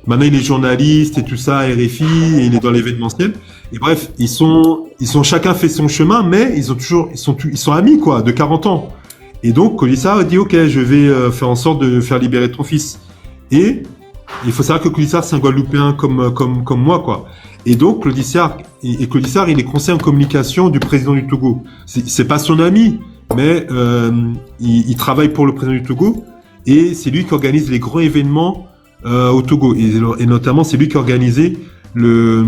Maintenant, il est journaliste et tout ça, RFI, et il est dans l'événementiel. Et bref, ils sont chacun fait son chemin, mais ils sont amis, quoi, de 40 ans. Et donc, Claude Issard a dit, OK, je vais faire en sorte de faire libérer ton fils. Et il faut savoir que Claude Issard, c'est un Guadeloupéen comme moi, quoi. Et donc, Claude Issard, il est conseiller en communication du président du Togo. C'est pas son ami, mais il travaille pour le président du Togo et c'est lui qui organise les grands événements au Togo. Et notamment, c'est lui qui a organisé le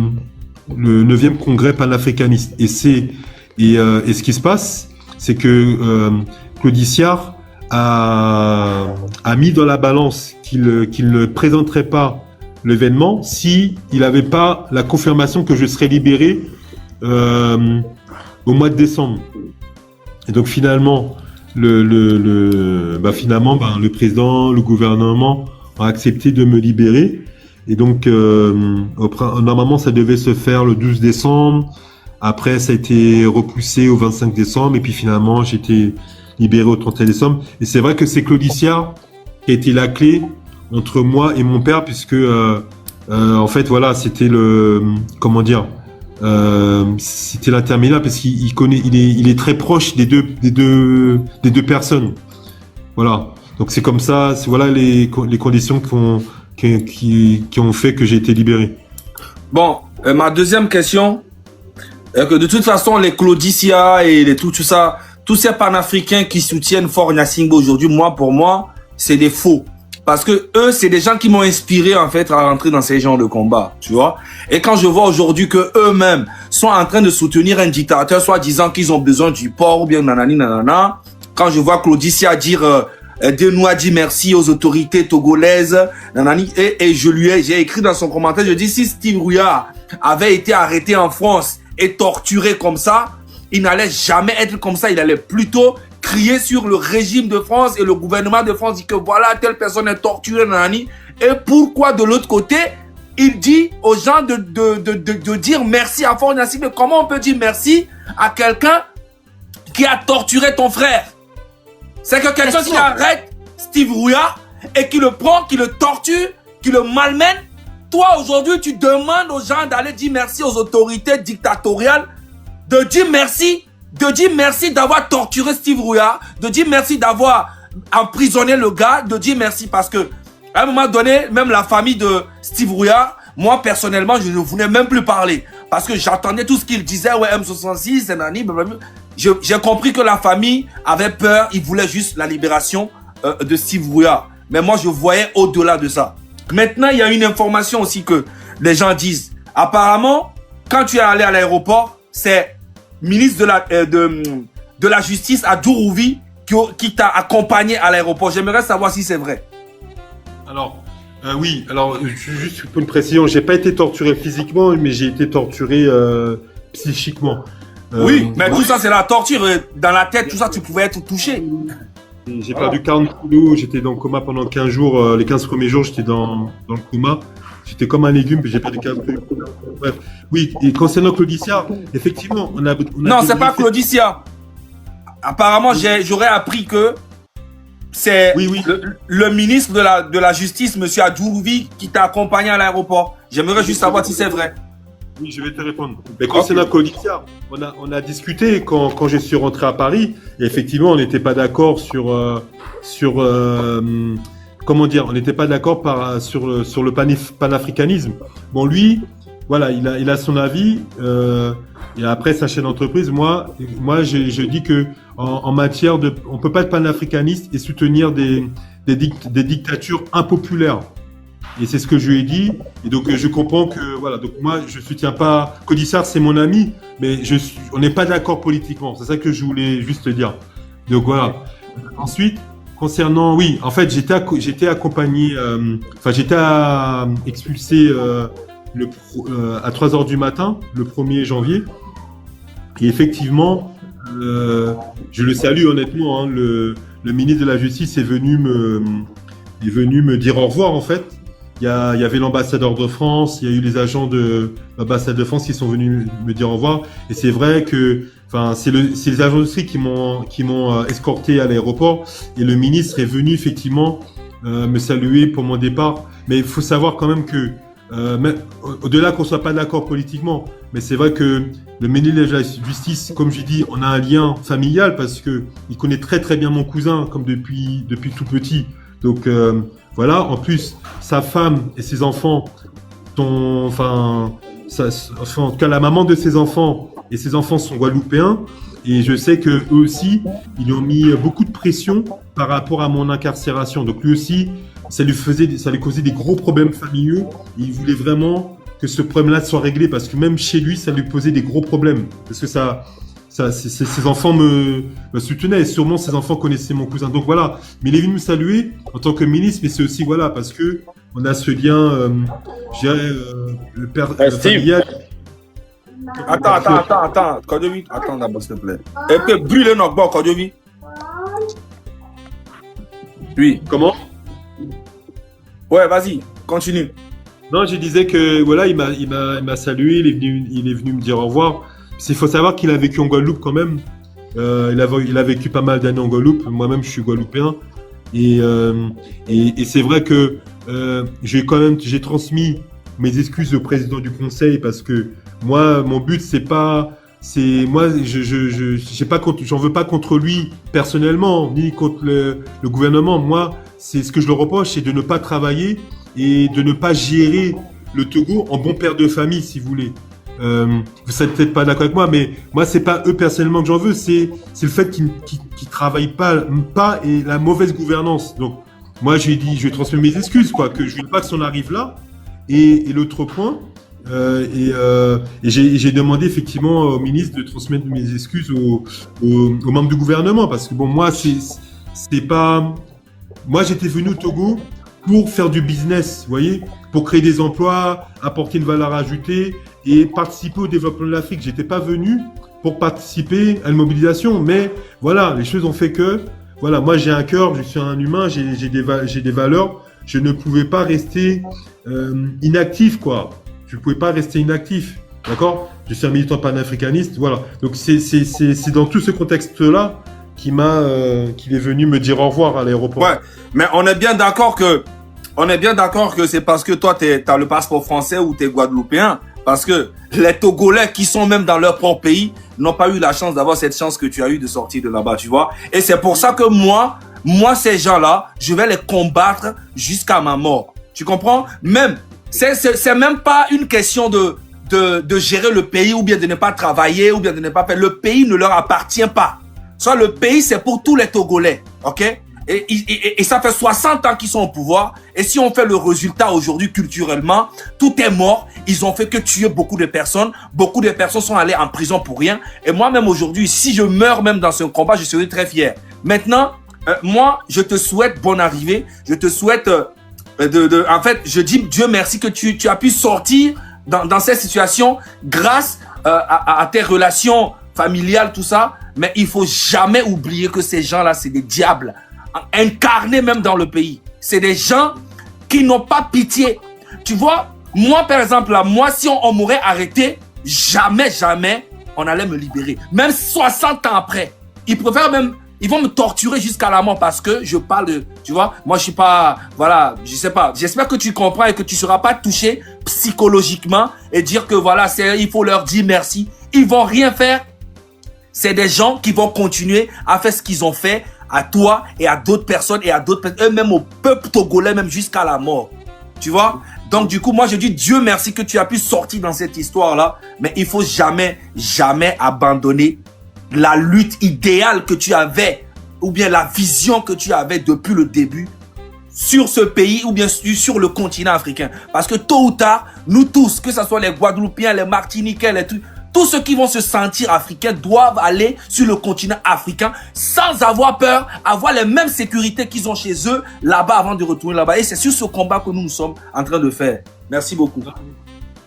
9e congrès panafricaniste. Et ce qui se passe, c'est que Claude Issard a mis dans la balance qu'il ne présenterait pas l'événement si il n'avait pas la confirmation que je serais libéré au mois de décembre. Et donc finalement, le président, le gouvernement ont accepté de me libérer. Et donc normalement ça devait se faire le 12 décembre. Après ça a été repoussé au 25 décembre et puis finalement j'ai été libéré au 31 décembre. Et c'est vrai que c'est Claude Issard qui a été la clé entre moi et mon père, puisque en fait voilà, c'était c'était l'intermédiaire, parce il est très proche des deux personnes. Voilà. Donc c'est comme ça, voilà les conditions qui ont fait que j'ai été libéré. Bon, ma deuxième question est que de toute façon les Claude Issard et tout ça, tous ces panafricains qui soutiennent Faure Gnassingbé aujourd'hui, pour moi, c'est des faux. Parce que eux, c'est des gens qui m'ont inspiré, en fait, à rentrer dans ces genres de combats, tu vois. Et quand je vois aujourd'hui que eux-mêmes sont en train de soutenir un dictateur, soit disant qu'ils ont besoin du port ou bien nanani nanana, quand je vois Claudicia dire, Denou a dit merci aux autorités togolaises, nanani, et j'ai écrit dans son commentaire, je dis, si Steve Rouillard avait été arrêté en France et torturé comme ça, il n'allait jamais être comme ça, il allait plutôt crier sur le régime de France et le gouvernement de France, dit que voilà, telle personne est torturée, nanani. Et pourquoi de l'autre côté, il dit aux gens de dire merci à Faure Gnassingbé. Mais comment on peut dire merci à quelqu'un qui a torturé ton frère? C'est que quelqu'un qui arrête Steve Rouillard et qui le prend, qui le torture, qui le malmène. Toi, aujourd'hui, tu demandes aux gens d'aller dire merci aux autorités dictatoriales, de dire merci d'avoir torturé Steve Rouillard, de dire merci d'avoir emprisonné le gars, de dire merci parce que à un moment donné, même la famille de Steve Rouillard, moi personnellement, je ne voulais même plus parler parce que j'entendais tout ce qu'il disait, ouais, M66, nanani, blablabla. J'ai compris que la famille avait peur, ils voulaient juste la libération de Steve Rouillard. Mais moi, je voyais au-delà de ça. Maintenant, il y a une information aussi que les gens disent. Apparemment, quand tu es allé à l'aéroport, c'est ministre de la Justice à Dourouvi qui t'a accompagné à l'aéroport. J'aimerais savoir si c'est vrai. Alors, oui, alors juste pour une précision, j'ai pas été torturé physiquement, mais j'ai été torturé psychiquement. Oui, mais tout ça c'est la torture. Dans la tête, tout ça, tu pouvais être touché. J'ai perdu 40 kilos, j'étais dans le coma pendant 15 jours. Les 15 premiers jours, j'étais dans le coma. J'étais comme un légume, puis j'ai perdu 15 kilos. Bref, oui, et concernant Claudicia, effectivement, on a non, c'est pas Claudicia. Apparemment, j'aurais appris que c'est le ministre de la Justice, M. Adjourouvi, qui t'a accompagné à l'aéroport. J'aimerais juste savoir si c'est vrai. Oui, je vais te répondre. Mais concernant Claudicia, on a discuté quand je suis rentré à Paris, et effectivement, on n'était pas d'accord comment dire, on n'était pas d'accord sur le panafricanisme. Bon, lui, voilà, il a son avis, et après sa chaîne d'entreprise, moi, je dis que en matière on peut pas être panafricaniste et soutenir des dictatures impopulaires. Et c'est ce que je lui ai dit. Et donc, je comprends que, voilà, donc moi, je soutiens pas, Claudicia, c'est mon ami, mais on n'est pas d'accord politiquement. C'est ça que je voulais juste dire. Donc, voilà. Ensuite, concernant, oui, en fait, j'étais accompagné, j'étais expulsé à 3h du matin, le 1er janvier. Et effectivement, je le salue honnêtement, hein, le ministre de la Justice est venu me dire au revoir, en fait. Il y avait l'ambassadeur de France, il y a eu les agents de l'ambassade de France qui sont venus me dire au revoir. Et c'est vrai que, c'est les agents de qui m'ont escorté à l'aéroport. Et le ministre est venu effectivement me saluer pour mon départ. Mais il faut savoir quand même que, au-delà qu'on soit pas d'accord politiquement, mais c'est vrai que le ministre de la Justice, comme j'ai dit, on a un lien familial parce que il connaît très très bien mon cousin, comme depuis tout petit. Donc voilà, en plus, sa femme et ses enfants en tout cas, la maman de ses enfants et ses enfants sont guadeloupéens. Et je sais que eux aussi, ils ont mis beaucoup de pression par rapport à mon incarcération. Donc lui aussi, ça lui causait des gros problèmes familiaux. Et il voulait vraiment que ce problème-là soit réglé parce que même chez lui, ça lui posait des gros problèmes. Parce que ses enfants me soutenaient et sûrement ses enfants connaissaient mon cousin. Donc voilà, mais il est venu me saluer en tant que ministre, mais c'est aussi voilà parce que on a ce lien, je dirais, le père familial. Attends, Kodovi, attends d'abord s'il te plaît. Et puis brûler notre bord, Kodovi. Oui. Comment? Ouais, vas-y, continue. Non, je disais que voilà, il m'a salué, il est venu me dire au revoir. Il faut savoir qu'il a vécu en Guadeloupe quand même. Il a vécu pas mal d'années en Guadeloupe. Moi-même, je suis guadeloupéen. Et c'est vrai que j'ai transmis mes excuses au président du conseil parce que moi, mon but, j'en veux pas contre lui personnellement, ni contre le gouvernement. Moi, c'est ce que je le reproche, c'est de ne pas travailler et de ne pas gérer le Togo en bon père de famille, si vous voulez. vous serez peut-être pas d'accord avec moi, mais moi, c'est pas eux personnellement que j'en veux, c'est le fait qu'ils travaillent pas et la mauvaise gouvernance. Donc, moi, j'ai dit, je transmets mes excuses, quoi, que je veux pas que ça en arrive là. Et l'autre point, et j'ai demandé effectivement au ministre de transmettre mes excuses aux membres du gouvernement, parce que bon, moi, c'est pas, moi, j'étais venu au Togo pour faire du business, vous voyez, pour créer des emplois, apporter une valeur ajoutée et participer au développement de l'Afrique. J'étais pas venu pour participer à une mobilisation, mais voilà, les choses ont fait que, voilà, moi j'ai un cœur, je suis un humain, j'ai des valeurs, je ne pouvais pas rester inactif, quoi. Je ne pouvais pas rester inactif, d'accord? Je suis un militant panafricaniste, voilà. Donc c'est dans tout ce contexte-là qu'il est venu me dire au revoir à l'aéroport. Ouais, mais on est bien d'accord que c'est parce que toi, t'as le passeport français ou t'es guadeloupéen. Parce que les Togolais qui sont même dans leur propre pays n'ont pas eu la chance d'avoir cette chance que tu as eu de sortir de là-bas, tu vois. Et c'est pour ça que moi, ces gens-là, je vais les combattre jusqu'à ma mort. Tu comprends? Même, c'est même pas une question de gérer le pays ou bien de ne pas travailler ou bien de ne pas faire. Le pays ne leur appartient pas. Soit le pays, c'est pour tous les Togolais, ok? Et ça fait 60 ans qu'ils sont au pouvoir. Et si on fait le résultat aujourd'hui culturellement, tout est mort. Ils ont fait que tuer beaucoup de personnes. Beaucoup de personnes sont allées en prison pour rien. Et moi-même aujourd'hui, si je meurs même dans ce combat, je serai très fier. Maintenant, moi, je te souhaite bonne arrivée. Je te souhaite en fait, je dis Dieu merci que tu as pu sortir dans cette situation grâce à tes relations familiales, tout ça. Mais il faut jamais oublier que ces gens-là, c'est des diables incarnés même dans le pays. C'est des gens qui n'ont pas pitié. Tu vois, moi par exemple, là, moi si on m'aurait arrêté, jamais on allait me libérer. Même 60 ans après, ils vont me torturer jusqu'à la mort parce que je parle de, tu vois, moi je suis pas, voilà, je sais pas. J'espère que tu comprends et que tu seras pas touché psychologiquement et dire que voilà, il faut leur dire merci. Ils vont rien faire. C'est des gens qui vont continuer à faire ce qu'ils ont fait à toi et à d'autres personnes et à d'autres personnes, eux-mêmes au peuple togolais, même jusqu'à la mort. Tu vois? Donc du coup, moi je dis Dieu merci que tu as pu sortir dans cette histoire-là, mais il faut jamais abandonner la lutte idéale que tu avais ou bien la vision que tu avais depuis le début sur ce pays ou bien sur le continent africain. Parce que tôt ou tard, nous tous, que ce soit les Guadeloupéens, les Martiniquais, les trucs, tous ceux qui vont se sentir africains doivent aller sur le continent africain sans avoir peur, avoir les mêmes sécurités qu'ils ont chez eux là-bas avant de retourner là-bas. Et c'est sur ce combat que nous sommes en train de faire. Merci beaucoup.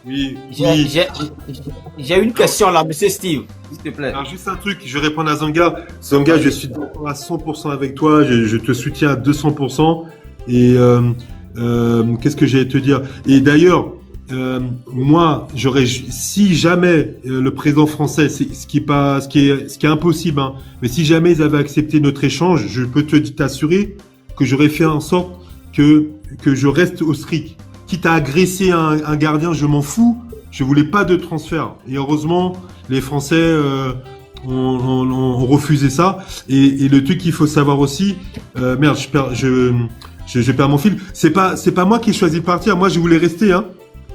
Oui. J'ai une question là, monsieur Steve, s'il te plaît. Alors, juste un truc, je vais répondre à Zanga. Zanga, je suis à 100% avec toi, je te soutiens à 200%. Et qu'est-ce que j'allais te dire? Et d'ailleurs, moi, si jamais le président français, ce qui est impossible, hein, mais si jamais ils avaient accepté notre échange, je peux t'assurer que j'aurais fait en sorte que je reste au SRIC. Quitte à agresser un gardien, je m'en fous. Je voulais pas de transfert. Et heureusement, les Français ont refusé ça. Et le truc qu'il faut savoir aussi, merde, je perds mon fil. C'est pas moi qui ai choisi de partir. Moi, je voulais rester, hein.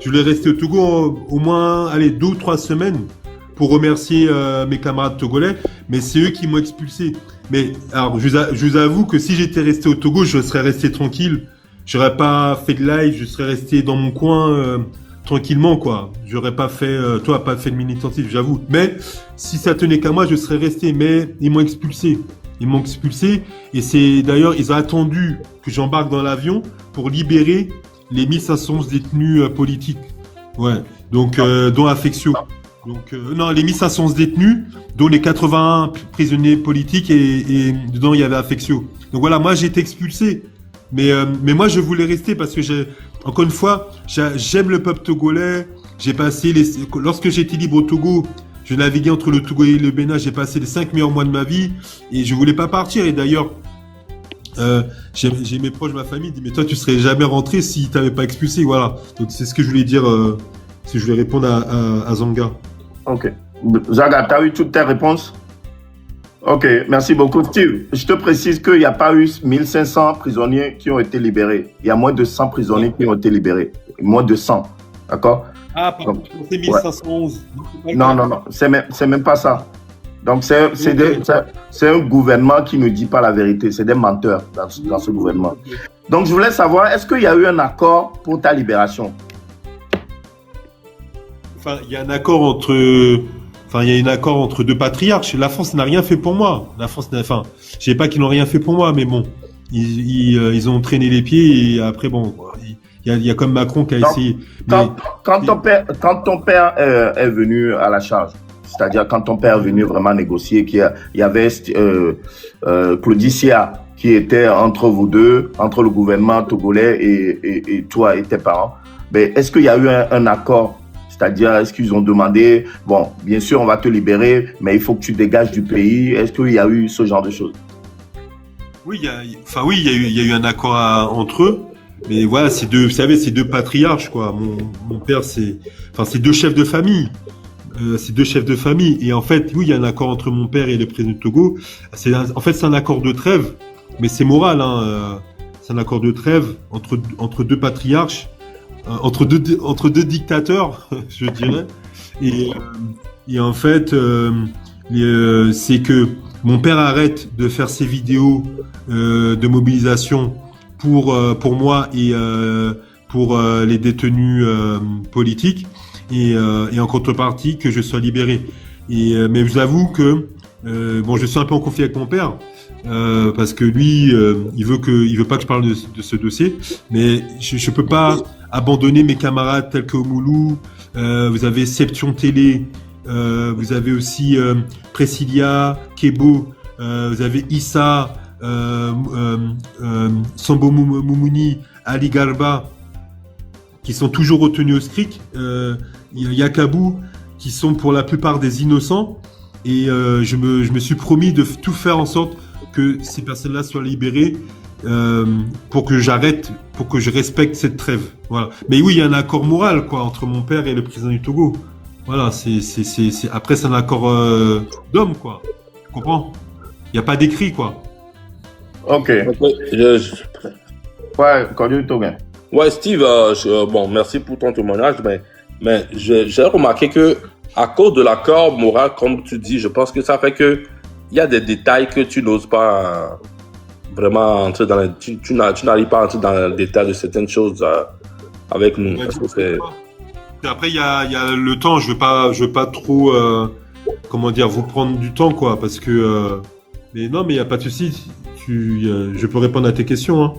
Je voulais rester au Togo au moins, 2 ou 3 semaines pour remercier mes camarades togolais. Mais c'est eux qui m'ont expulsé. Mais alors, je vous avoue que si j'étais resté au Togo, je serais resté tranquille. J'aurais pas fait de live, je serais resté dans mon coin tranquillement, quoi. J'aurais pas fait, pas fait de militantisme, j'avoue. Mais si ça tenait qu'à moi, je serais resté. Mais ils m'ont expulsé. Et c'est d'ailleurs, ils ont attendu que j'embarque dans l'avion pour libérer les 1511 détenus politiques. Ouais. Donc, dont Affectio. Donc, non, les 1511 détenus, dont les 81 prisonniers politiques et dedans, il y avait Affectio. Donc voilà, moi, j'ai été expulsé. Mais moi, je voulais rester parce que encore une fois, j'aime le peuple togolais. Lorsque j'étais libre au Togo, je naviguais entre le Togo et le Bénin. J'ai passé les 5 meilleurs mois de ma vie et je voulais pas partir. Et d'ailleurs, j'ai mes proches, ma famille, dit mais toi, tu serais jamais rentré si t'avais pas expulsé. Voilà. Donc c'est ce que je voulais dire, si je voulais répondre à Zanga. Ok. Zaga, tu as eu toutes tes réponses? Ok, merci beaucoup. Steve, je te précise qu'il n'y a pas eu 1500 prisonniers qui ont été libérés. Il y a moins de 100 prisonniers qui ont été libérés. Moins de 100. D'accord? Ah, pardon, Donc, c'est 1511. non, c'est même pas ça. Donc, c'est un gouvernement qui ne dit pas la vérité. C'est des menteurs dans ce gouvernement. Donc, je voulais savoir, est-ce qu'il y a eu un accord pour ta libération? Enfin, il y a un accord entre, enfin, il y a un accord entre deux patriarches. La France n'a rien fait pour moi. La France n'a, enfin, je sais pas qu'ils n'ont rien fait pour moi, mais bon, ils ont traîné les pieds et après, bon, il y a comme Macron qui a essayé. Quand ton père est venu à la charge, c'est-à-dire quand ton père est venu vraiment négocier, il y avait Claudicia qui était entre vous deux, entre le gouvernement togolais et toi et tes parents, mais est-ce qu'il y a eu un accord? C'est-à-dire, est-ce qu'ils ont demandé, bon, bien sûr, on va te libérer, mais il faut que tu dégages du pays. Est-ce qu'il y a eu ce genre de choses? Oui, il y a eu un accord entre eux. Mais voilà, vous savez, c'est deux patriarches, quoi. Mon père, c'est deux chefs de famille. C'est deux chefs de famille. Et en fait, oui, il y a un accord entre mon père et le président du Togo. En fait, c'est un accord de trêve, mais c'est moral, hein. C'est un accord de trêve entre deux patriarches. Entre deux dictateurs, je dirais. Et en fait, c'est que mon père arrête de faire ses vidéos de mobilisation pour moi et pour les détenus politiques et en contrepartie que je sois libéré. Mais je vous avoue que bon, je suis un peu en conflit avec mon père. Parce que lui, il veut pas que je parle de ce dossier, mais je peux pas abandonner mes camarades tels que Oumoulou. Vous avez Seption Télé, vous avez aussi Presilia, Kebo, vous avez Issa, Sambo Moumouni, Ali Garba, qui sont toujours retenus au SCRIC. Yakabou, qui sont pour la plupart des innocents. Et je me suis promis de tout faire en sorte que ces personnes-là soient libérées pour que j'arrête, pour que je respecte cette trêve. Voilà. Mais oui, il y a un accord moral, quoi, entre mon père et le président du Togo. Voilà, après c'est un accord d'homme, quoi. Tu comprends? Il n'y a pas d'écrit, quoi. Ok. Ouais, Cordier Toguin. Ouais, Steve, bon, merci pour ton témoignage, mais j'ai remarqué que à cause de l'accord moral, comme tu dis, je pense que ça fait que il y a des détails que tu n'oses pas vraiment entrer dans tu n'arrives pas à entrer dans le détail de certaines choses avec nous. Après, il y a le temps. Je veux pas trop, comment dire, vous prendre du temps, quoi, parce que. Mais non, mais il y a pas de souci. Je peux répondre à tes questions, hein.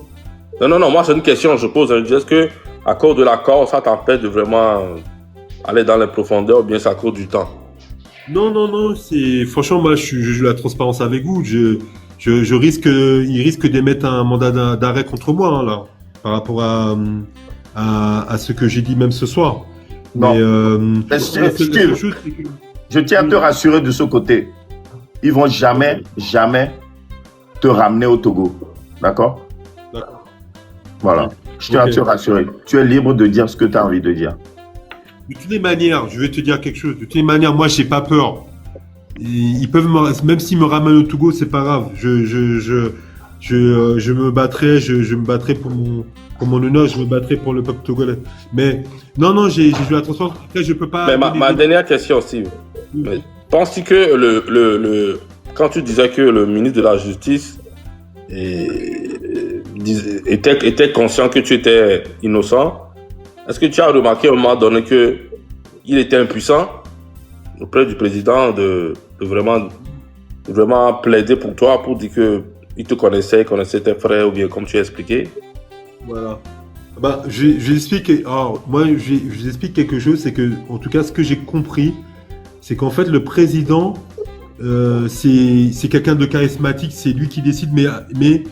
Non. Moi, c'est une question. Je pose. Est-ce que à cause de l'accord, ça t'empêche de vraiment aller dans les profondeurs, ou bien c'est à cause du temps? Non. Franchement, moi, je joue la transparence avec vous. Il risque d'émettre un mandat d'arrêt contre moi, hein, là, par rapport à ce que j'ai dit même ce soir. Non. Mais je tiens à te rassurer de ce côté. Ils vont jamais te ramener au Togo. D'accord? D'accord. Voilà. Je tiens à te rassurer. Tu es libre de dire ce que tu as envie de dire. De toutes les manières, je vais te dire quelque chose. De toutes les manières, moi, j'ai pas peur. Ils peuvent même s'ils me ramènent au Togo, c'est pas grave. Je me battrai. Je me battrai pour mon honneur. Je me battrai pour le peuple togolais. Mais non, j'ai joué la transparence. Après, je peux pas. Mais ma dernière question, Steve. Oui. Penses-tu que quand tu disais que le ministre de la Justice était conscient que tu étais innocent, est-ce que tu as remarqué à un moment donné qu'il était impuissant auprès du président de vraiment plaider pour toi, pour dire qu'il te connaissait tes frères, ou bien comme tu as expliqué? Voilà. Bah, je explique quelque chose, c'est que, en tout cas, ce que j'ai compris, c'est qu'en fait, le président, c'est quelqu'un de charismatique, c'est lui qui décide, mais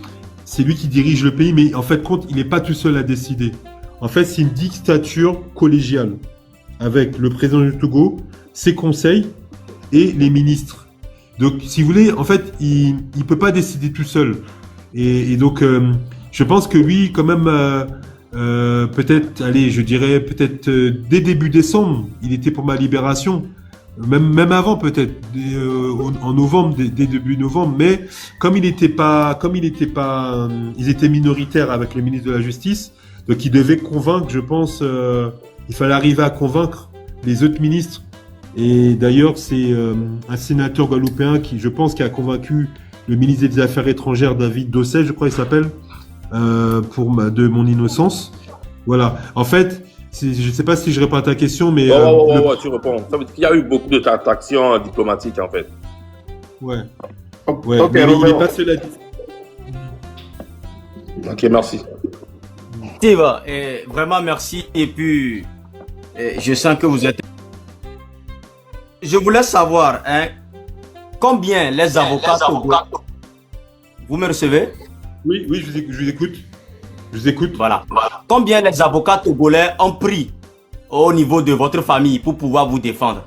c'est lui qui dirige le pays, mais en fait, il n'est pas tout seul à décider. En fait, c'est une dictature collégiale avec le président du Togo, ses conseils et les ministres. Donc, si vous voulez, en fait, il peut pas décider tout seul. Et donc, je pense que lui, quand même, peut-être, allez, je dirais peut-être dès début décembre, il était pour ma libération. Même avant peut-être, en novembre, dès début novembre. Mais comme ils étaient minoritaires avec le ministre de la Justice. Donc, il devait convaincre, je pense, il fallait arriver à convaincre les autres ministres. Et d'ailleurs, c'est un sénateur guadeloupéen qui, je pense, qui a convaincu le ministre des Affaires étrangères, David Dosset, je crois il s'appelle, de mon innocence. Voilà. En fait, je ne sais pas si je réponds à ta question, mais... Ouais, tu réponds. Ça veut dire qu'il y a eu beaucoup de transactions diplomatiques, en fait. Ouais. Ok, Mais il n'est Roméo. pas cela dit. Ok, merci. Steve, vraiment merci. Et puis, je sens que vous êtes... Je voulais savoir, hein, combien les avocats togolais... Vous me recevez? Oui, je vous écoute. Je vous écoute. Voilà. Combien les avocats togolais ont pris au niveau de votre famille pour pouvoir vous défendre?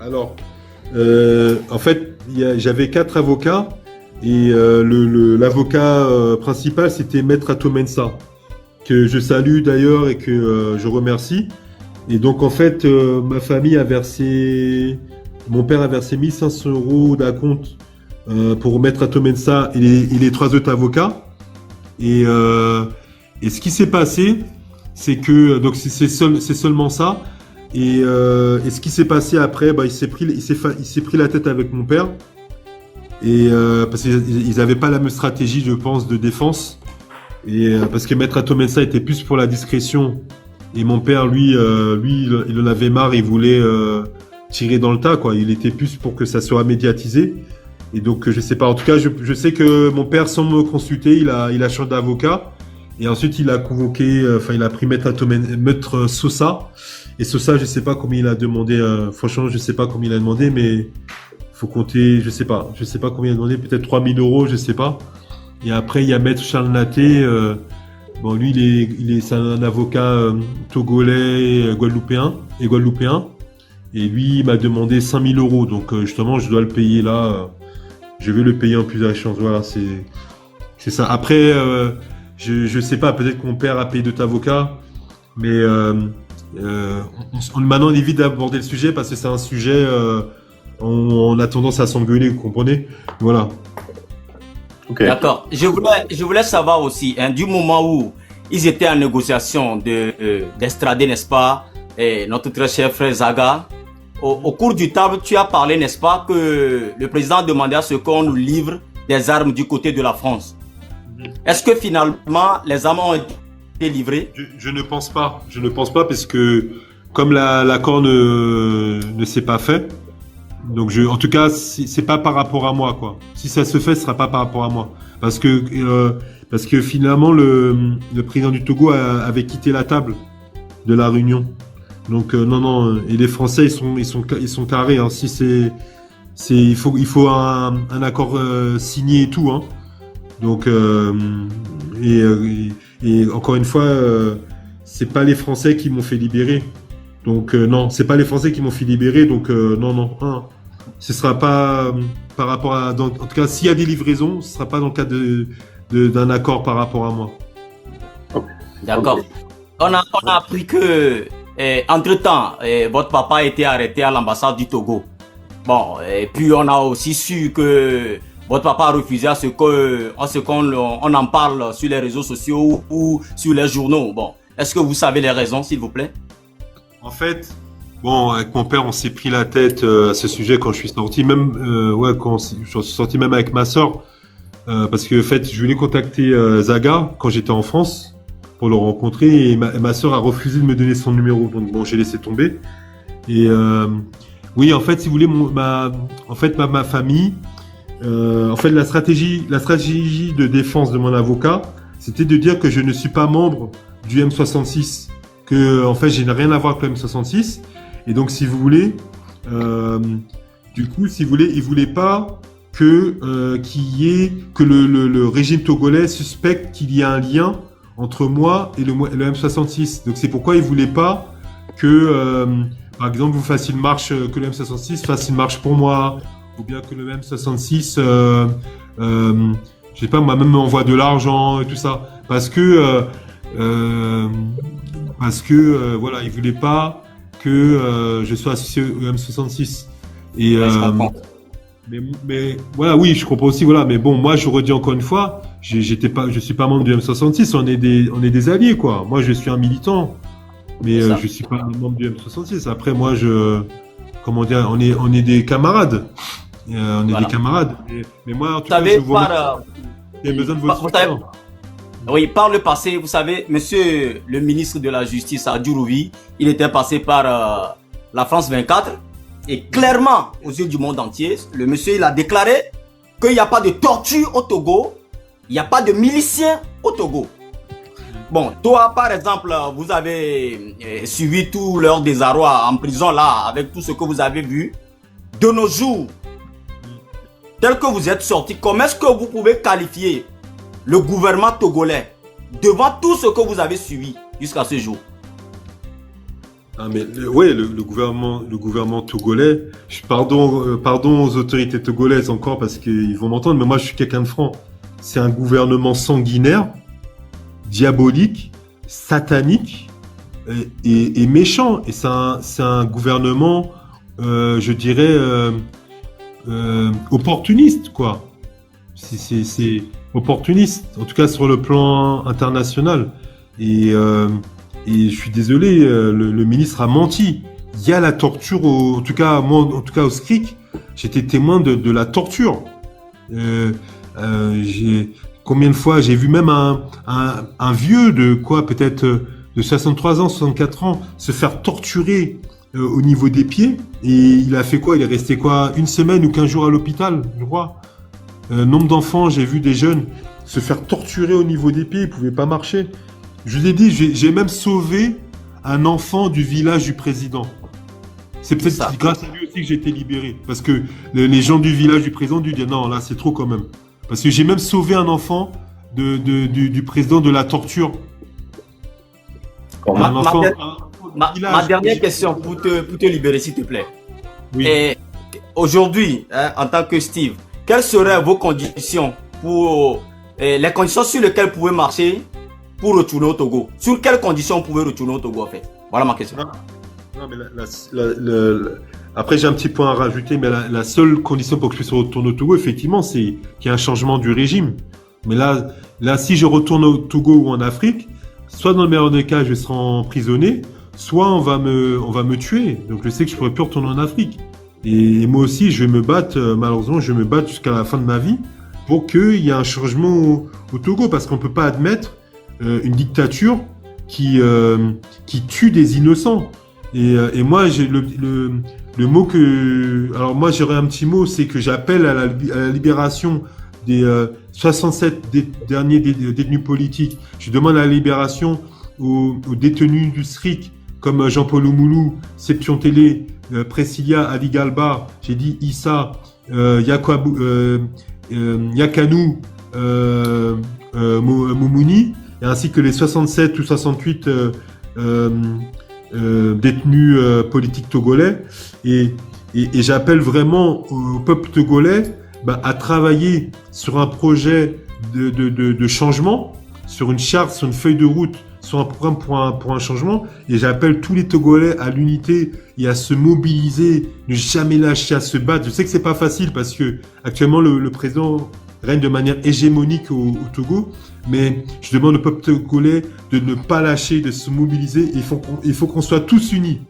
Alors, en fait, j'avais 4 avocats et l'avocat principal, c'était Maître Ato Mensah, que je salue d'ailleurs et que je remercie. Et donc, en fait, ma famille a versé, mon père a versé 1500 € d'acompte pour Maître Ato Mensah et les 3 autres avocats. Et ce qui s'est passé, c'est que donc c'est seulement ça. Et ce qui s'est passé après, bah, il s'est pris la tête avec mon père. Et parce qu'ils n'avaient pas la même stratégie, je pense, de défense. Et parce que Maître Ato Mensah était plus pour la discrétion. Et mon père, lui, il en avait marre, il voulait tirer dans le tas, quoi. Il était plus pour que ça soit médiatisé. Et donc, je sais pas. En tout cas, je sais que mon père, sans me consulter, il a changé d'avocat. Et ensuite, il a convoqué, il a pris Maître Sosa. Et Sosa, je sais pas combien il a demandé. Franchement, je sais pas combien il a demandé, mais faut compter, je sais pas combien il a demandé, peut-être 3000 €, je sais pas. Et après, il y a Maître Charles Naté. Bon, lui, c'est un avocat togolais guadeloupéen. Et lui, il m'a demandé 5000 €. Donc, justement, je dois le payer là. Je vais le payer en plus de la chance. Voilà, c'est ça. Après, je sais pas, peut-être que mon père a payé d'autres avocats. Mais maintenant, on évite d'aborder le sujet parce que c'est un sujet, on a tendance à s'engueuler, vous comprenez? Voilà. Okay. D'accord. Je voulais savoir aussi, hein, du moment où ils étaient en négociation d'extrader, n'est-ce pas, notre très cher frère Zaga, au cours du table, tu as parlé, n'est-ce pas, que le président demandait à ce qu'on nous livre des armes du côté de la France. Est-ce que finalement, les armes ont été livrées? Je ne pense pas. Je ne pense pas parce que comme l'accord ne s'est pas fait, donc en tout cas, c'est pas par rapport à moi, quoi. Si ça se fait, ce sera pas par rapport à moi, parce que finalement le président du Togo avait quitté la table de la réunion. Donc non, et les Français ils sont carrés, hein. Si il faut un accord signé et tout, hein. Donc et encore une fois, c'est pas les Français qui m'ont fait libérer. Donc non, c'est pas les Français qui m'ont fait libérer. Donc non, ce sera pas par rapport à. En tout cas, s'il y a des livraisons, ce sera pas dans le cadre d'un accord par rapport à moi. D'accord. On a appris que entre-temps, votre papa a été arrêté à l'ambassade du Togo. Bon, et puis on a aussi su que votre papa a refusé à ce qu'on en parle sur les réseaux sociaux ou sur les journaux. Bon, est-ce que vous savez les raisons, s'il vous plaît? En fait, bon, avec mon père, on s'est pris la tête à ce sujet quand je suis sorti, même quand je suis sorti même avec ma sœur, parce que en fait, je voulais contacter Zaga quand j'étais en France pour le rencontrer et ma sœur a refusé de me donner son numéro, donc bon, j'ai laissé tomber. Et oui, en fait, si vous voulez, ma famille. En fait, la stratégie de défense de mon avocat, c'était de dire que je ne suis pas membre du M66, que en fait, je n'ai rien à voir avec le M66. Et donc, si vous voulez, du coup, si vous voulez, il voulait pas que le régime togolais suspecte qu'il y a un lien entre moi et le M66. Donc, c'est pourquoi il voulait pas que, par exemple, vous fassiez une marche, que le M66 fasse une marche pour moi. Ou bien que le même 66, je sais pas, moi même m'envoie de l'argent et tout ça, parce que voilà, il voulait pas que je sois associé au M66. Et mais voilà, oui, je comprends aussi, voilà, mais bon, moi je redis encore une fois, je suis pas membre du M66, on est des alliés, quoi. Moi je suis un militant. mais C'est ça. je suis pas un membre du M66. Après, moi, comment dire, on est des camarades. On est Voilà. des camarades. Mais moi, en tout Vous cas, savez, je vois par, qu'il y a besoin de vous votre savez- soutien. oui, par le passé, vous savez, monsieur le ministre de la Justice, Adjourouvi, il était passé par la France 24 et clairement, aux yeux du monde entier, le monsieur, il a déclaré qu'il n'y a pas de torture au Togo, il n'y a pas de miliciens au Togo. Bon, toi, par exemple, vous avez suivi tout leur désarroi en prison là, avec tout ce que vous avez vu. De nos jours, tel que vous êtes sorti, comment est-ce que vous pouvez qualifier le gouvernement togolais devant tout ce que vous avez suivi jusqu'à ce jour? Ah, mais ouais, le gouvernement togolais. Pardon aux autorités togolaises encore parce qu'ils vont m'entendre, mais moi je suis quelqu'un de franc. C'est un gouvernement sanguinaire, diabolique, satanique et méchant. Et c'est un gouvernement, je dirais, opportuniste, quoi. C'est opportuniste, en tout cas sur le plan international. Et je suis désolé, le ministre a menti. Il y a la torture, en tout cas, moi, en tout cas au SCRIC, j'étais témoin de la torture. Combien de fois j'ai vu même un vieux de quoi, peut-être de 63 ans, 64 ans, se faire torturer au niveau des pieds. Et il a fait quoi? Il est resté quoi? 1 semaine ou 15 jours à l'hôpital, je crois. Nombre d'enfants, j'ai vu des jeunes se faire torturer au niveau des pieds, ils pouvaient pas marcher. Je vous ai dit, j'ai même sauvé un enfant du village du président. C'est peut-être Ça. grâce à lui aussi que j'ai été libéré. Parce que les gens du village du président ont dû dire non, là c'est trop quand même. Parce que j'ai même sauvé un enfant du président de la torture. Comment? Un enfant, Ma village. dernière question pour te libérer, s'il te plaît. Oui. Et aujourd'hui, hein, en tant que Steve, quelles seraient vos conditions pour les conditions sur lesquelles vous pouvez marcher pour retourner au Togo? Sur quelles conditions vous pouvez retourner au Togo en fait? Voilà ma question. Non, mais après, j'ai un petit point à rajouter, mais la seule condition pour que je puisse retourner au Togo, effectivement, c'est qu'il y ait un changement du régime. Mais là, si je retourne au Togo ou en Afrique, soit dans le meilleur des cas, je serai emprisonné, soit on va me tuer. Donc, je sais que je pourrais plus retourner en Afrique. Et moi aussi, je vais me battre, malheureusement, je vais me battre jusqu'à la fin de ma vie pour qu'il y ait un changement au Togo, parce qu'on peut pas admettre une dictature qui tue des innocents. Et moi, j'ai le mot que... Alors moi, j'aurais un petit mot, c'est que j'appelle à la libération des 67 derniers détenus politiques. Je demande la libération aux détenus du SRIC, comme Jean-Paul Oumoulou, Seption Télé, Presilia, Ali Galba, j'ai dit Issa, Yakanou, Moumouni, ainsi que les 67 ou 68 détenus politiques togolais. Et j'appelle vraiment au peuple togolais à travailler sur un projet de changement, sur une charte, sur une feuille de route, sur un programme pour un changement. Et j'appelle tous les Togolais à l'unité et à se mobiliser, ne jamais lâcher, à se battre. Je sais que c'est pas facile parce que actuellement le président règne de manière hégémonique au Togo, mais je demande au peuple togolais de ne pas lâcher, de se mobiliser. Il faut qu'on soit tous unis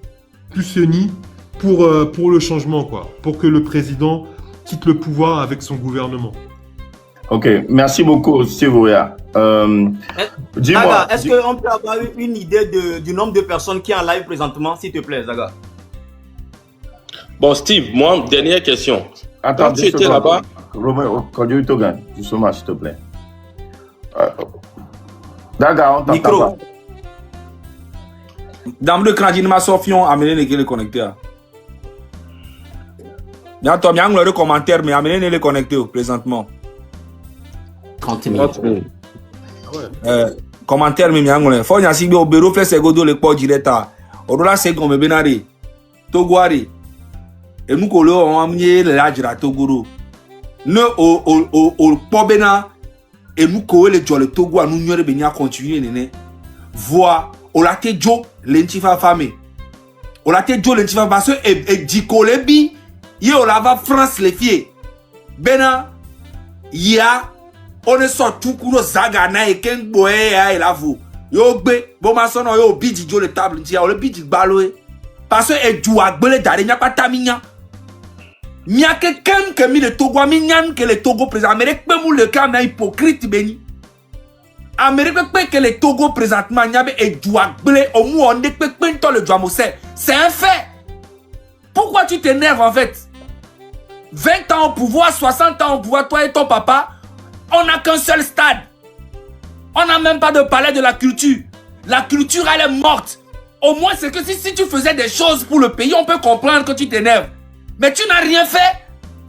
pour le changement, quoi, pour que le président quitte le pouvoir avec son gouvernement. Ok, merci beaucoup, Steve Ouya. Dis-moi. Zaga, est-ce qu'on peut avoir une idée du nombre de personnes qui sont en live présentement, s'il te plaît, Zaga? Bon, Steve, moi, dernière question. Attends, Quand tu étais là-bas, Romain, Cordier Togan, justement, s'il te plaît. Daga, on t'entend Micro. pas. Dame de Krandinima Sofion, amenez les connecteurs. Il y a un commentaire, mais amenez les connecteurs présentement. 30 minutes. Commentaire, mais il faut y aller au bureau, faire ses godos, les pots directs. Au delà, c'est comme Benari, Togoari. Et nous, on a amené les Adjira Togoro. Ne au Pobena. Et nous, les Jolly Togo, nous n'y aurait pas continuer. Voir, on l'a été Joe, l'entifa famille. On l'a été Joe, l'entifa parce que, et Dikolebi, il y a la France, les filles. Bena, il y a, on est sorti tout le Zagana et Ken Boé, et là, vous. Yo bé, bon ma son yo bidi jo le table ntia o le bidi baloé. Parce que et du agbele dare nya pa taminya. Mia que kem que mi le Togo minyan que le Togo président Amérique pe mou le cas na hypocrite beni. Amérique pe que le Togo présentement nya be et du agbele au mou on de pe to le Douamosé. C'est un fait. Pourquoi tu t'énerves en fait? 20 ans au pouvoir, 60 ans au pouvoir, toi et ton papa, on n'a qu'un seul stade. On n'a même pas de palais de la culture. La culture, elle est morte. Au moins, c'est que si tu faisais des choses pour le pays, on peut comprendre que tu t'énerves. Mais tu n'as rien fait.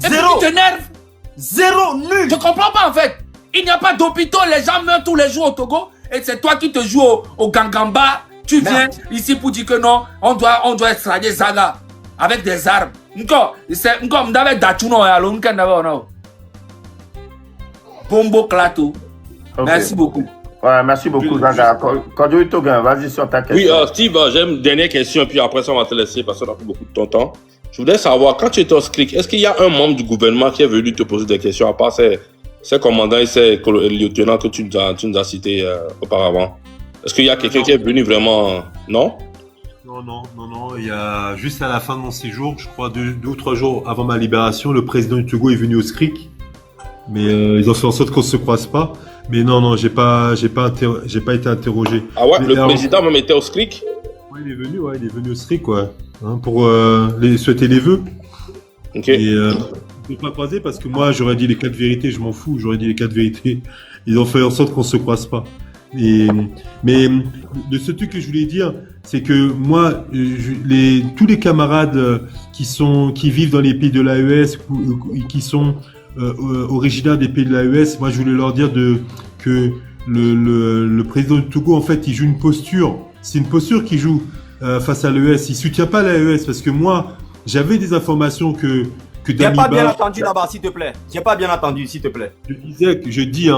Et puis tu t'énerves. Zéro, nul. Je comprends pas en fait. Il n'y a pas d'hôpitaux, les gens meurent tous les jours au Togo. Et c'est toi qui te joues au Gangamba. Tu viens ici pour dire que non, on doit extrader Zaga avec des armes. C'est comme David Dachuno et Alon Kanava. Bombo Klato. Merci beaucoup. Ouais, merci beaucoup, Zaga. Kodjo Togan, vas-y sur ta question. Oui, Steve, j'ai une dernière question, puis après ça, on va te laisser parce qu'on a pris beaucoup de ton temps. Je voudrais savoir, quand tu étais au SCRIC, est-ce qu'il y a un membre du gouvernement qui est venu te poser des questions, à part ces commandants et ces lieutenants que tu nous as cités auparavant? Est-ce qu'il y a quelqu'un qui est venu vraiment... Non? Non. Il y a juste à la fin de mon séjour, je crois 2 ou 3 jours avant ma libération, le président du Togo est venu au SCRIC. Mais ils ont fait en sorte qu'on se croise pas. Mais non, j'ai pas été interrogé. Ah ouais, mais le président même était au SCRIC? Ouais, il est venu au SCRIC, quoi. Hein, pour souhaiter les vœux. Ok. Et je ne pas croiser parce que moi, j'aurais dit les 4 vérités, je m'en fous, j'aurais dit les 4 vérités. Ils ont fait en sorte qu'on se croise pas. Mais de ce truc que je voulais dire, c'est que moi, tous les camarades qui vivent dans les pays de l'AES, qui sont originaires des pays de l'AES, moi je voulais leur dire que le président du Togo, en fait, il joue une posture. C'est une posture qu'il joue face à l'AES. Il soutient pas l'AES parce que moi, j'avais des informations que J'ai pas bien entendu là-bas, s'il te plaît. J'ai pas bien entendu, s'il te plaît. Je dis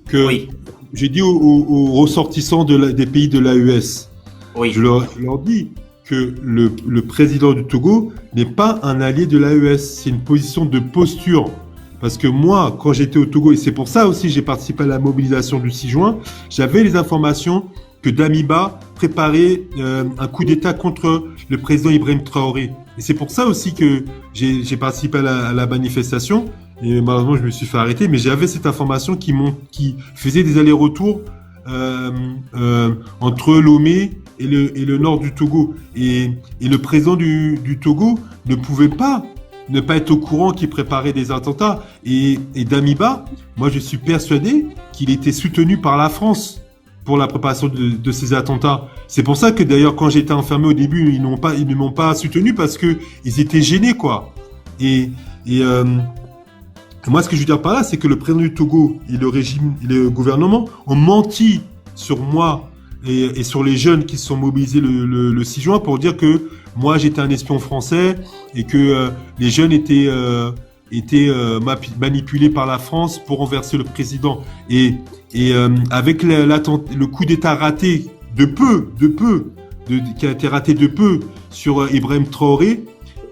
que oui. J'ai dit aux ressortissants des pays de l'AES. Oui. Je leur dis que le président du Togo n'est pas un allié de l'AES. C'est une position de posture. Parce que moi, quand j'étais au Togo, et c'est pour ça aussi que j'ai participé à la mobilisation du 6 juin, j'avais les informations que Damiba préparait un coup d'État contre le président Ibrahim Traoré. Et c'est pour ça aussi que j'ai participé à la manifestation. Et malheureusement, je me suis fait arrêter. Mais j'avais cette information qui faisait des allers-retours entre Lomé et le nord du Togo. Et le président du Togo ne pouvait pas ne pas être au courant qu'il préparait des attentats. Et Damiba, moi je suis persuadé qu'il était soutenu par la France pour la préparation de ces attentats. C'est pour ça que d'ailleurs quand j'étais enfermé au début, ils ne m'ont pas soutenu parce que ils étaient gênés, quoi. Et moi ce que je veux dire par là, c'est que le président du Togo et le régime, le gouvernement ont menti sur moi et sur les jeunes qui se sont mobilisés le 6 juin pour dire que moi j'étais un espion français et que les jeunes étaient manipulés par la France pour renverser le président. Et avec le coup d'État raté qui a été raté de peu sur Ibrahim Traoré,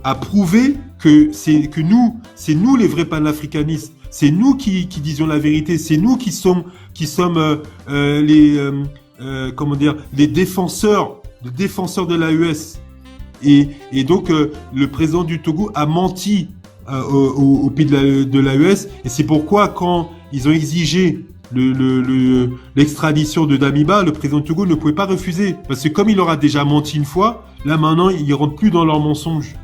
a prouvé que c'est nous les vrais panafricanistes, c'est nous qui disions la vérité, c'est nous qui sommes les défenseurs de l'AES. Et donc le président du Togo a menti au pays de l'AES, et c'est pourquoi quand ils ont exigé l'extradition de Damiba, le président du Togo ne pouvait pas refuser, parce que comme il leur a déjà menti une fois, là maintenant ils rentrent plus dans leurs mensonges.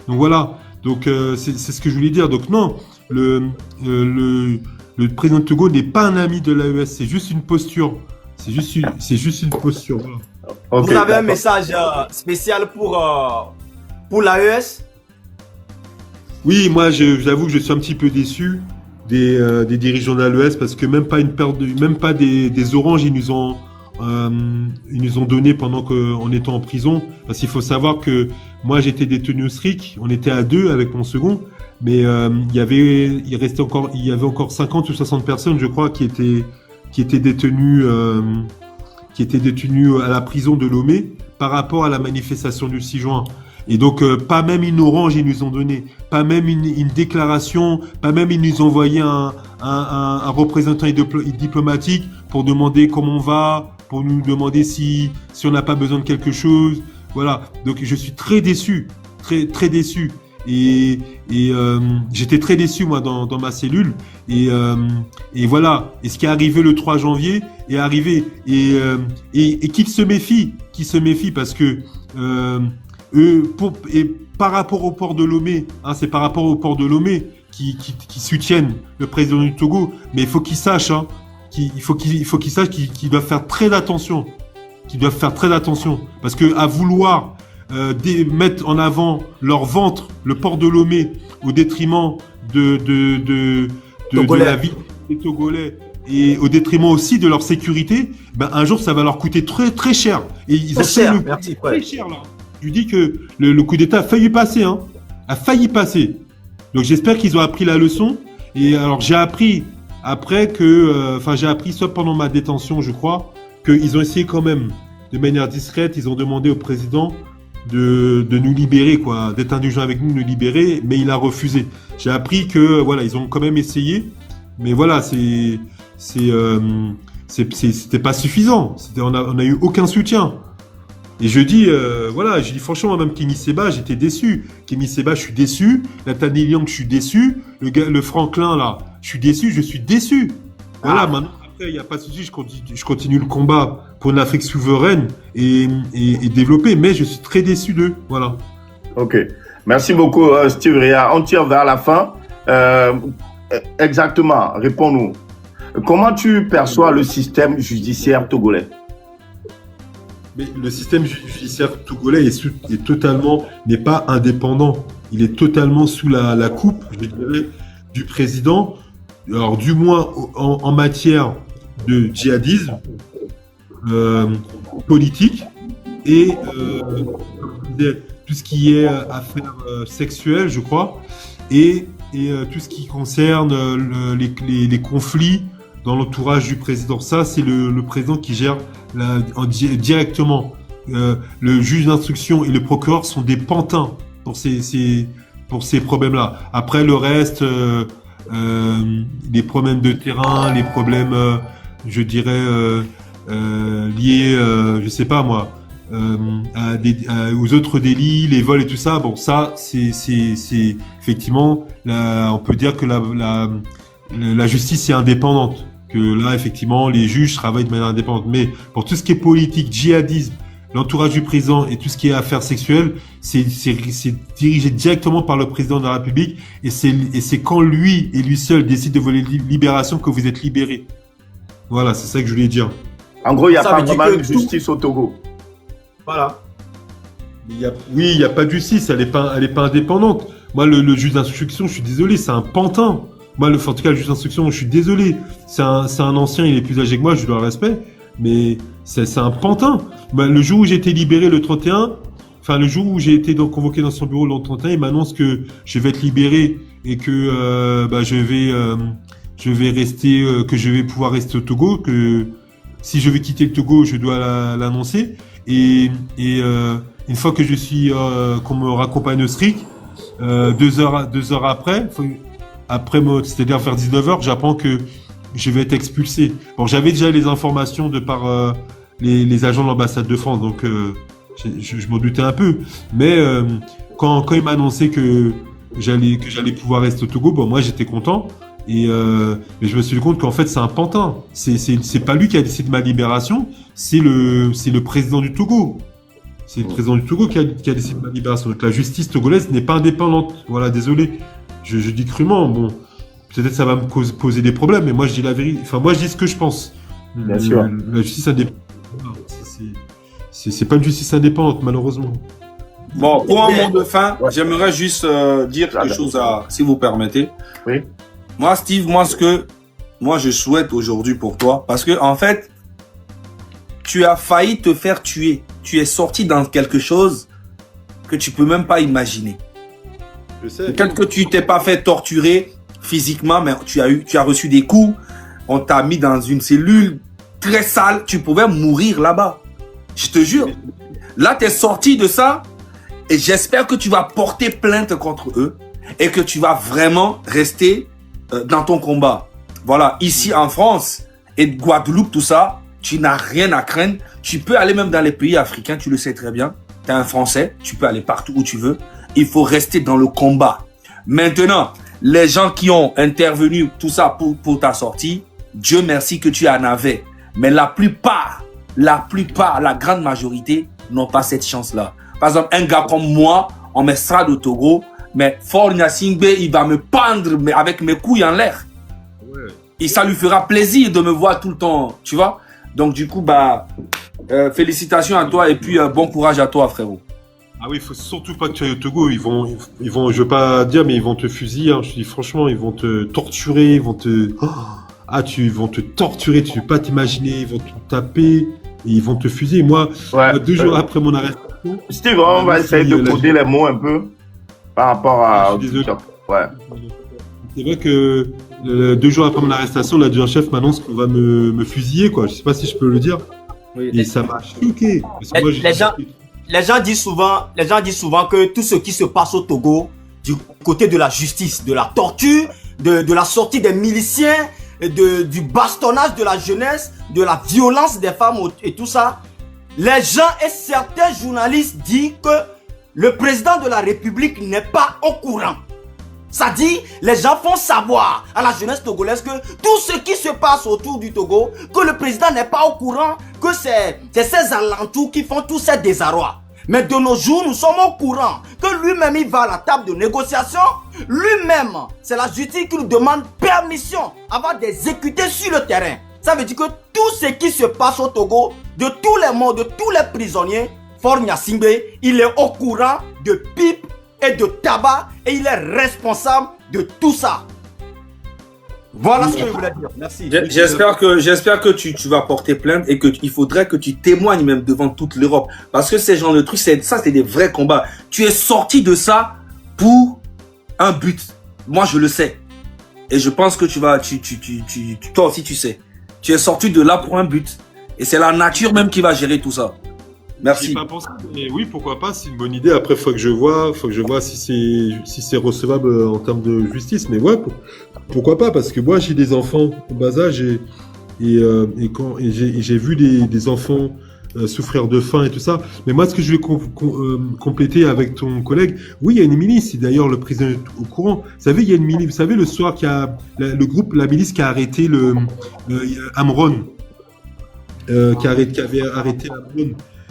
Donc voilà, donc c'est ce que je voulais dire. Donc non, le président du Togo n'est pas un ami de l'AES, c'est juste une posture. C'est juste une posture. Voilà. Okay, vous avez un message spécial pour l'AES? Oui, moi j'avoue que je suis un petit peu déçu des dirigeants de l'AES parce que même pas des oranges ils nous ont donné pendant qu'on était en prison. Parce qu'il faut savoir que moi j'étais détenu au SRIC, on était à 2 avec mon second, mais il y avait encore 50 ou 60 personnes, je crois, qui étaient détenues à la prison de Lomé par rapport à la manifestation du 6 juin. Et donc, pas même une orange ils nous ont donné, pas même une déclaration, pas même ils nous ont envoyé un représentant diplomatique pour demander comment on va, pour nous demander si on n'a pas besoin de quelque chose. Voilà. Donc je suis très déçu, très déçu. Et j'étais très déçu moi dans ma cellule. Et voilà. Et ce qui est arrivé le 3 janvier est arrivé. Et qu'ils se méfient, parce que par rapport au port de Lomé, hein, c'est par rapport au port de Lomé qui soutiennent le président du Togo, mais il faut qu'ils sachent, hein, qu'il doivent faire très attention, parce que à vouloir mettre en avant leur ventre, le port de Lomé, au détriment de la vie des Togolais et au détriment aussi de leur sécurité, ben un jour ça va leur coûter très très cher. Et ils ont fait le coup très cher là. Je dis que le coup d'État a failli passer, hein, a failli passer. Donc j'espère qu'ils ont appris la leçon. Et alors j'ai appris après que, j'ai appris soit pendant ma détention, je crois, qu'ils ont essayé quand même, de manière discrète, ils ont demandé au président de nous libérer, quoi, d'être indulgent avec nous, de nous libérer, mais il a refusé. J'ai appris que, voilà, ils ont quand même essayé, mais voilà, c'était pas suffisant. On a eu aucun soutien. Et je dis, franchement, même Kémy Séba, j'étais déçu. Kémy Séba, je suis déçu. Nathaniel Young, je suis déçu. Le Franklin, là, je suis déçu. Voilà, maintenant, après, il n'y a pas de souci, je continue le combat pour une Afrique souveraine et développée, mais je suis très déçu d'eux. Voilà. Ok. Merci beaucoup, Steve Ria. On tire vers la fin. Exactement, réponds-nous. Comment tu perçois le système judiciaire togolais? Mais le système judiciaire togolais n'est pas indépendant. Il est totalement sous la coupe, je dirais, du président. Alors, du moins en matière de djihadisme politique et tout ce qui est affaires sexuelles, je crois, et tout ce qui concerne les conflits dans l'entourage du président. Ça, c'est le président qui gère directement. Le juge d'instruction et le procureur sont des pantins pour ces problèmes-là. Après, le reste, les problèmes de terrain, les problèmes, je dirais, liés, je sais pas moi, aux autres délits, les vols et tout ça. Bon, ça, c'est effectivement, on peut dire que la justice est indépendante. Que là, effectivement, les juges travaillent de manière indépendante. Mais pour tout ce qui est politique, djihadisme, l'entourage du président et tout ce qui est affaires sexuelles, c'est dirigé directement par le président de la République. Et c'est quand lui et lui seul décide de voler libération que vous êtes libéré. Voilà, c'est ça que je voulais dire. En gros, il n'y a pas vraiment de justice au Togo. Voilà. Oui, il n'y a pas de justice. Elle est pas indépendante. Moi, le juge d'instruction, je suis désolé, c'est un pantin. Moi, en tout cas, le juge d'instruction, je suis désolé. C'est un ancien, il est plus âgé que moi, je lui dois le respect. Mais c'est un pantin. Bah, le jour où j'ai été libéré le 31, le jour où j'ai été convoqué dans son bureau le 31, il m'annonce que je vais être libéré et que je vais rester, que je vais pouvoir rester au Togo, que si je vais quitter le Togo, je dois l'annoncer. Et une fois que je suis, qu'on me raccompagne au SRIC, 2 heures après, c'est-à-dire vers 19h, j'apprends que je vais être expulsé. Bon, j'avais déjà les informations de par les agents de l'ambassade de France, donc je m'en doutais un peu. Mais quand il m'a annoncé que j'allais pouvoir rester au Togo, bon, moi j'étais content. Mais je me suis rendu compte qu'en fait c'est un pantin. C'est pas lui qui a décidé de ma libération, c'est le président du Togo. C'est le président du Togo qui a décidé de ma libération. Donc la justice togolaise n'est pas indépendante. Voilà, désolé. Je dis crûment. Bon, peut-être ça va me poser des problèmes, mais moi je dis la vérité. Enfin, moi je dis ce que je pense. Bien sûr. La justice indépendante, c'est pas une justice indépendante, malheureusement. Bon, pour un mot de fin, j'aimerais juste dire quelque chose si vous permettez. Oui. Moi, Steve, moi je souhaite aujourd'hui pour toi, parce que en fait, tu as failli te faire tuer. Tu es sorti dans quelque chose que tu peux même pas imaginer. Je sais. Peut-être que tu t'es pas fait torturer physiquement, mais tu as reçu des coups. On t'a mis dans une cellule très sale. Tu pouvais mourir là-bas. Je te jure. Là, tu es sorti de ça. Et j'espère que tu vas porter plainte contre eux. Et que tu vas vraiment rester dans ton combat. Voilà. Ici en France et Guadeloupe, tout ça, tu n'as rien à craindre. Tu peux aller même dans les pays africains, tu le sais très bien. Tu es un Français, tu peux aller partout où tu veux. Il faut rester dans le combat. Maintenant, les gens qui ont intervenu, tout ça pour ta sortie, Dieu merci que tu en avais. Mais la plupart, la grande majorité n'ont pas cette chance-là. Par exemple, un gars comme moi, on m'extrade au Togo, mais Faure Gnassingbé, il va me pendre avec mes couilles en l'air. Ouais. Et ça lui fera plaisir de me voir tout le temps, tu vois. Donc du coup, félicitations à toi et puis bon courage à toi, frérot. Ah oui, il faut surtout pas que tu ailles au Togo. Ils vont, je veux pas dire, mais ils vont te fusiller. Hein. Je te dis franchement, ils vont te torturer, ils vont te torturer. Tu peux pas t'imaginer. Ils vont te taper et ils vont te fusiller. Moi, 2 jours après mon arrestation. Steve, on va essayer de coder les mots un peu par rapport à. Ouais. C'est vrai que 2 jours après mon arrestation, l'adjudant-chef m'annonce qu'on va me fusiller, quoi. Je sais pas si je peux le dire. Oui. Et ça m'a choqué. Parce que moi, les gens disent souvent que tout ce qui se passe au Togo, du côté de la justice, de la torture, de la sortie des miliciens, du bastonnage de la jeunesse, de la violence des femmes et tout ça, les gens et certains journalistes disent que le président de la République n'est pas au courant. Ça dit, les gens font savoir à la jeunesse togolaise que tout ce qui se passe autour du Togo, que le président n'est pas au courant, que c'est ces alentours qui font tout ce désarroi. Mais de nos jours, nous sommes au courant que lui-même, il va à la table de négociation. Lui-même, c'est la justice qui nous demande permission avant d'exécuter sur le terrain. Ça veut dire que tout ce qui se passe au Togo, de tous les morts, de tous les prisonniers, Faure Gnassingbé, il est au courant de pipe et de tabac et il est responsable de tout ça. Voilà ce que je voulais dire. Merci. J'espère que tu vas porter plainte et qu'il faudrait que tu témoignes même devant toute l'Europe. Parce que ces genres de trucs, c'est des vrais combats. Tu es sorti de ça pour un but. Moi, je le sais. Et je pense que toi aussi, tu sais. Tu es sorti de là pour un but. Et c'est la nature même qui va gérer tout ça. Merci. J'ai pas pensé, mais oui, pourquoi pas, c'est une bonne idée. Après, faut que je vois si c'est recevable en termes de justice. Mais ouais, pourquoi pas, parce que moi, j'ai des enfants au bas âge et j'ai vu des enfants souffrir de faim et tout ça. Mais moi, ce que je vais compléter avec ton collègue, oui, il y a une milice. D'ailleurs, le président est au courant. Vous savez, il y a une milice. Vous savez, le soir, la milice qui a arrêté Amron, qui avait arrêté Amron.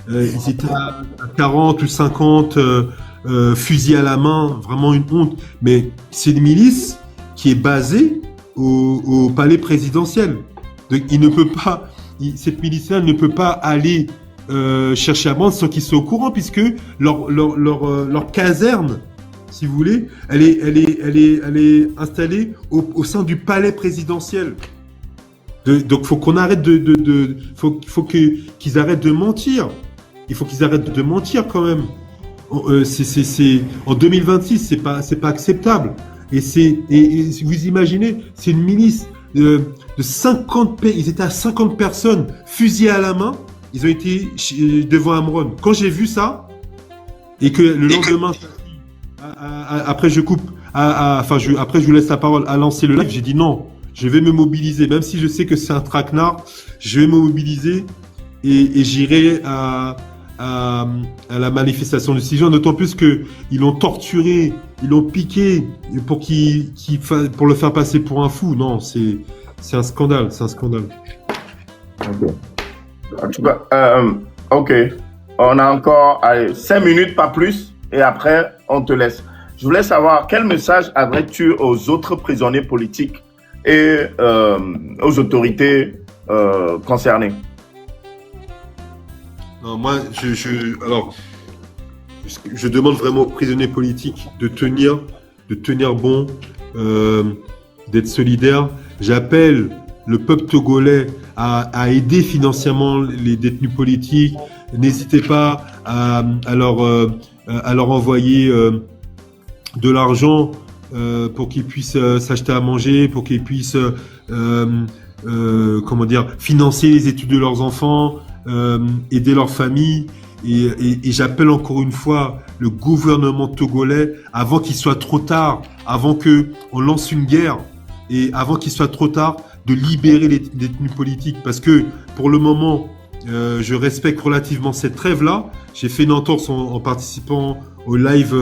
Ils étaient à 40 ou 50 fusils à la main, vraiment une honte. Mais c'est une milice qui est basée au palais présidentiel. Donc, cette milice-là ne peut pas aller chercher à Amron sans qu'ils soient au courant, puisque leur caserne, si vous voulez, elle est installée au sein du palais présidentiel. Donc, faut qu'on arrête faut qu'ils arrêtent de mentir. Il faut qu'ils arrêtent de mentir quand même. En 2026, c'est pas acceptable. Et vous imaginez, c'est une milice de 50 pays. Ils étaient à 50 personnes, fusillés à la main. Ils ont été devant Amron. Quand j'ai vu ça, et que le lendemain, après je coupe, après je vous laisse la parole à lancer le live, j'ai dit non. Je vais me mobiliser, même si je sais que c'est un traquenard, je vais me mobiliser et j'irai à la manifestation de 6 juin, d'autant plus qu'ils l'ont torturé, ils l'ont piqué pour le faire passer pour un fou. Non, c'est un scandale, Ok. On a encore 5 minutes, pas plus, et après, on te laisse. Je voulais savoir, quel message adresses-tu aux autres prisonniers politiques et aux autorités concernées? Non, moi, je demande vraiment aux prisonniers politiques de tenir bon, d'être solidaires. J'appelle le peuple togolais à aider financièrement les détenus politiques. N'hésitez pas à leur envoyer de l'argent pour qu'ils puissent s'acheter à manger, pour qu'ils puissent financer les études de leurs enfants, aider leurs familles. Et j'appelle encore une fois le gouvernement togolais, avant qu'il soit trop tard, avant qu'on lance une guerre, et avant qu'il soit trop tard, de libérer les détenus politiques, parce que pour le moment, je respecte relativement cette trêve-là. J'ai fait une entorse en participant au live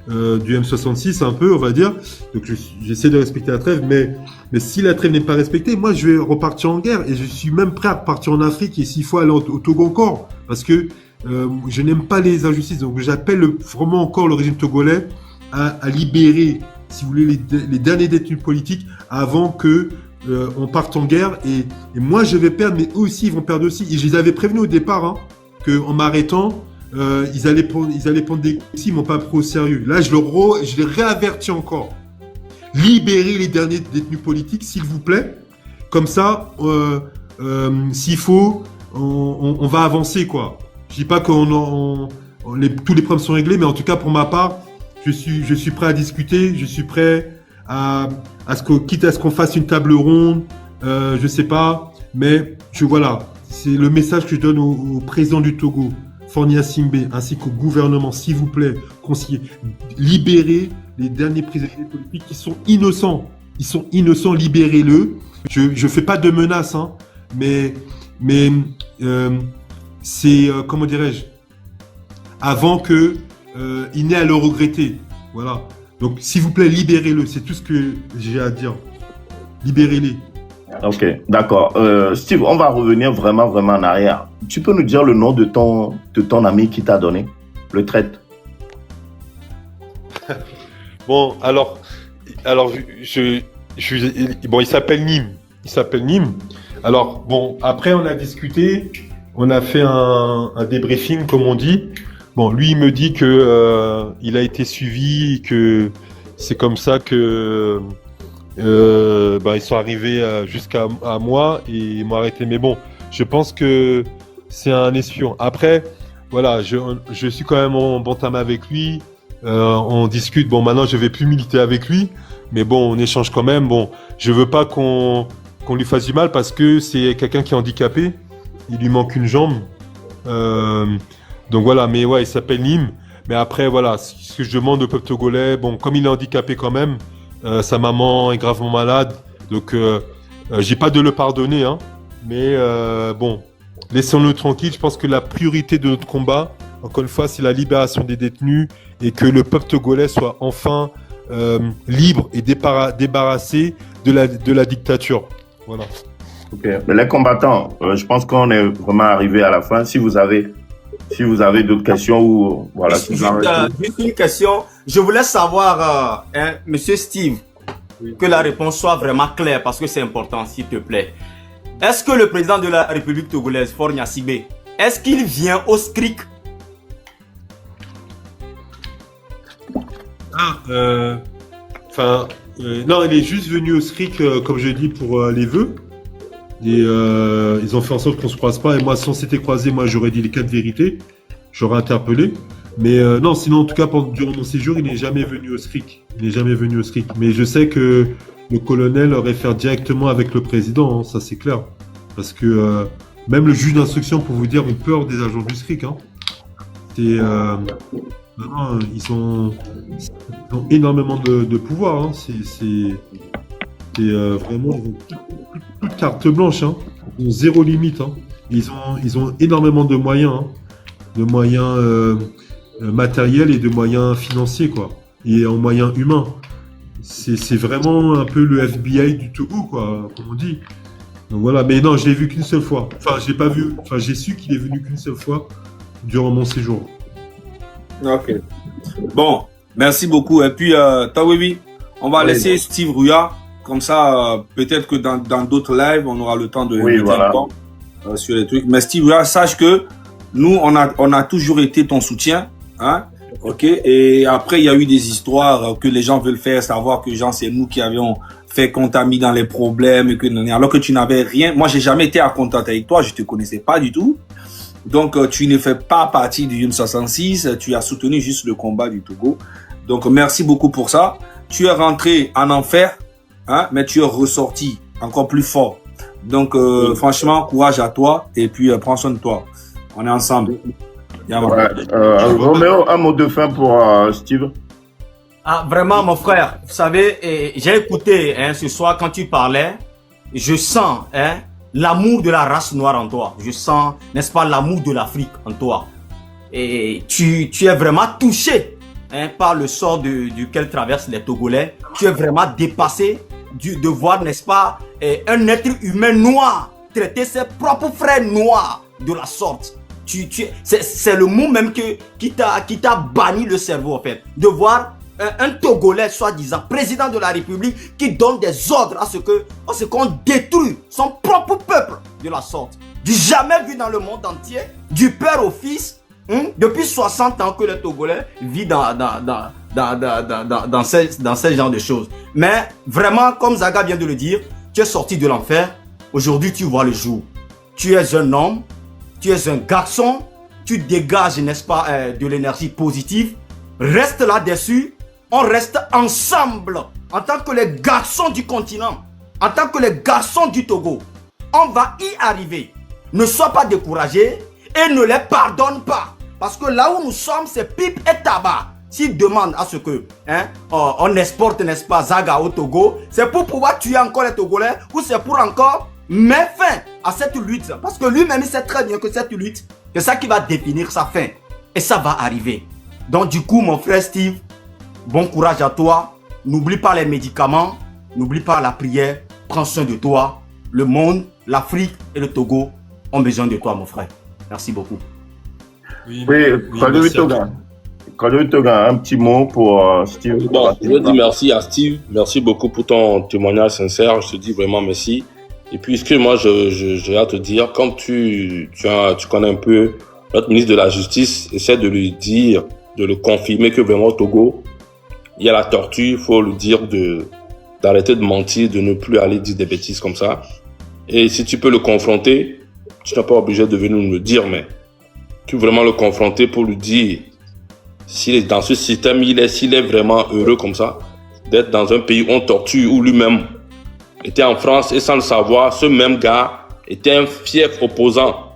du M66 un peu, on va dire. Donc j'essaie de respecter la trêve, mais si la trêve n'est pas respectée, moi je vais repartir en guerre et je suis même prêt à repartir en Afrique et s'il faut aller au Togo encore, parce que je n'aime pas les injustices. Donc j'appelle vraiment encore le régime togolais à libérer, si vous voulez, les derniers détenus politiques avant que on parte en guerre. Et moi je vais perdre, mais eux aussi ils vont perdre aussi. Et je les avais prévenus au départ, hein, qu'en m'arrêtant, ils allaient prendre des coups, ils m'ont pas pris au sérieux. Là, je les réavertis encore. Libérez les derniers détenus politiques, s'il vous plaît. Comme ça, s'il faut, on va avancer, quoi. Je dis pas que tous les problèmes sont réglés, mais en tout cas, pour ma part, je suis prêt à discuter, je suis prêt quitte à ce qu'on fasse une table ronde, je sais pas, mais voilà. C'est le message que je donne au président du Togo, Faure Gnassingbé, ainsi qu'au gouvernement, s'il vous plaît, conseillez, libérez les derniers prisonniers politiques qui sont innocents. Ils sont innocents, libérez-le. Je fais pas de menaces, hein, mais c'est, comment dirais-je, avant que il n'ait à le regretter. Voilà. Donc, s'il vous plaît, libérez-le. C'est tout ce que j'ai à dire. Libérez-les. Ok, d'accord. Steve, on va revenir vraiment en arrière. Tu peux nous dire le nom de ton ami qui t'a donné le traite? Bon, alors, bon, il s'appelle Nîmes. Alors, bon, après, on a discuté, on a fait un débriefing, comme on dit. Bon, lui, il me dit que il a été suivi, que c'est comme ça que ils sont arrivés jusqu'à moi et ils m'ont arrêté. Mais bon, je pense que c'est un espion. Après, voilà, je suis quand même en bon terme avec lui. On discute. Bon, maintenant, je vais plus militer avec lui, mais bon, on échange quand même. Bon, je veux pas qu'on lui fasse du mal parce que c'est quelqu'un qui est handicapé. Il lui manque une jambe. Donc voilà, mais ouais, il s'appelle Nîmes. Mais après, voilà, ce que je demande au peuple togolais, bon, comme il est handicapé quand même, sa maman est gravement malade, donc j'ai pas de le pardonner, hein. Mais bon, laissons-le tranquille. Je pense que la priorité de notre combat, encore une fois, c'est la libération des détenus et que le peuple togolais soit enfin libre et débarrassé de la dictature. Voilà. Ok. Mais les combattants, je pense qu'on est vraiment arrivé à la fin. Si vous avez d'autres questions ou voilà. Juste une question. Je voulais savoir, Monsieur Steve, que la réponse soit vraiment claire parce que c'est important, s'il te plaît. Est-ce que le président de la République togolaise, Faure Gnassingbé, est-ce qu'il vient au SCRIC? Non, il est juste venu au SCRIC, comme je dis, pour les vœux. Et ils ont fait en sorte qu'on se croise pas. Et moi, si on s'était croisés, moi, j'aurais dit les 4 vérités. J'aurais interpellé. Mais non, sinon, en tout cas, durant mon séjour, il n'est jamais venu au SCRIC. Mais je sais que le colonel réfère directement avec le président, hein, ça c'est clair. Parce que même le juge d'instruction, pour vous dire, ont peur des agents du SCRIC. Hein. Non, ils ont énormément de pouvoir. Hein. C'est vraiment toute carte blanche. Hein. Ils ont zéro limite. Hein. Ils ont énormément de moyens. Hein. De moyens matériels et de moyens financiers, quoi. Et en moyens humains. C'est vraiment un peu le FBI du Togo, quoi, comme on dit. Donc voilà, mais non, je l'ai vu qu'une seule fois. Enfin, je l'ai pas vu. Enfin, j'ai su qu'il est venu qu'une seule fois durant mon séjour. Ok. Bon, merci beaucoup. Et puis, Tawebi, on va laisser Steve Rouya. Comme ça, peut-être que dans d'autres lives, on aura le temps de sur les trucs. Mais Steve Rouya, sache que nous, on a toujours été ton soutien, hein. Ok. Et après, il y a eu des histoires que les gens veulent faire savoir que c'est nous qui avions fait qu'on t'a mis dans les problèmes et que alors que tu n'avais rien. Moi, j'ai jamais été à contact avec toi. Je te connaissais pas du tout. Donc, tu ne fais pas partie du M66. Tu as soutenu juste le combat du Togo. Donc, merci beaucoup pour ça. Tu es rentré en enfer, hein, mais tu es ressorti encore plus fort. Donc, franchement, courage à toi et puis prends soin de toi. On est ensemble. Roméo, un mot de fin pour Steve. Ah, vraiment, mon frère, vous savez, j'ai écouté ce soir quand tu parlais. je sens l'amour de la race noire en toi. Je sens, n'est-ce pas, l'amour de l'Afrique en toi. Et tu es vraiment touché par le sort duquel traversent les Togolais. Tu es vraiment dépassé de voir, n'est-ce pas, un être humain noir traiter ses propres frères noirs de la sorte. C'est le mot même qui t'a banni le cerveau, en fait. De voir un Togolais, soi-disant, président de la République, qui donne des ordres à ce qu'on détruit son propre peuple de la sorte. Du jamais vu dans le monde entier, du père au fils, depuis 60 ans que le Togolais vit dans ce genre de choses. Mais vraiment, comme Zaga vient de le dire, tu es sorti de l'enfer. Aujourd'hui, tu vois le jour. Tu es un homme, tu es un garçon, tu dégages, n'est-ce pas, de l'énergie positive. Reste là-dessus, on reste ensemble en tant que les garçons du continent, en tant que les garçons du Togo. On va y arriver. Ne sois pas découragé et ne les pardonne pas. Parce que là où nous sommes, c'est pipe et tabac. S'ils demandent à ce que on exporte, n'est-ce pas, Zaga au Togo, c'est pour pouvoir tuer encore les Togolais ou c'est pour encore mettre fin à cette lutte. Parce que lui-même, il sait très bien que cette lutte, c'est ça qui va définir sa fin. Et ça va arriver. Donc du coup, mon frère Steve, bon courage à toi. N'oublie pas les médicaments, n'oublie pas la prière. Prends soin de toi. Le monde, l'Afrique et le Togo ont besoin de toi, mon frère. Merci beaucoup. Oui, Kadoui Toga, un petit mot pour Steve. Bon, je veux dire merci à Steve. Merci beaucoup pour ton témoignage sincère. Je te dis vraiment merci. Et puis, ce que moi, j'ai à te dire, quand tu connais un peu notre ministre de la Justice, essaie de lui dire, de le confirmer que vraiment au Togo, il y a la torture. Il faut lui dire d'arrêter de mentir, de ne plus aller dire des bêtises comme ça. Et si tu peux le confronter, tu n'es pas obligé de venir nous le dire, mais tu veux vraiment le confronter pour lui dire s'il est dans ce système, s'il est vraiment heureux comme ça, d'être dans un pays où on torture, où lui-même était en France et sans le savoir, ce même gars était un fief opposant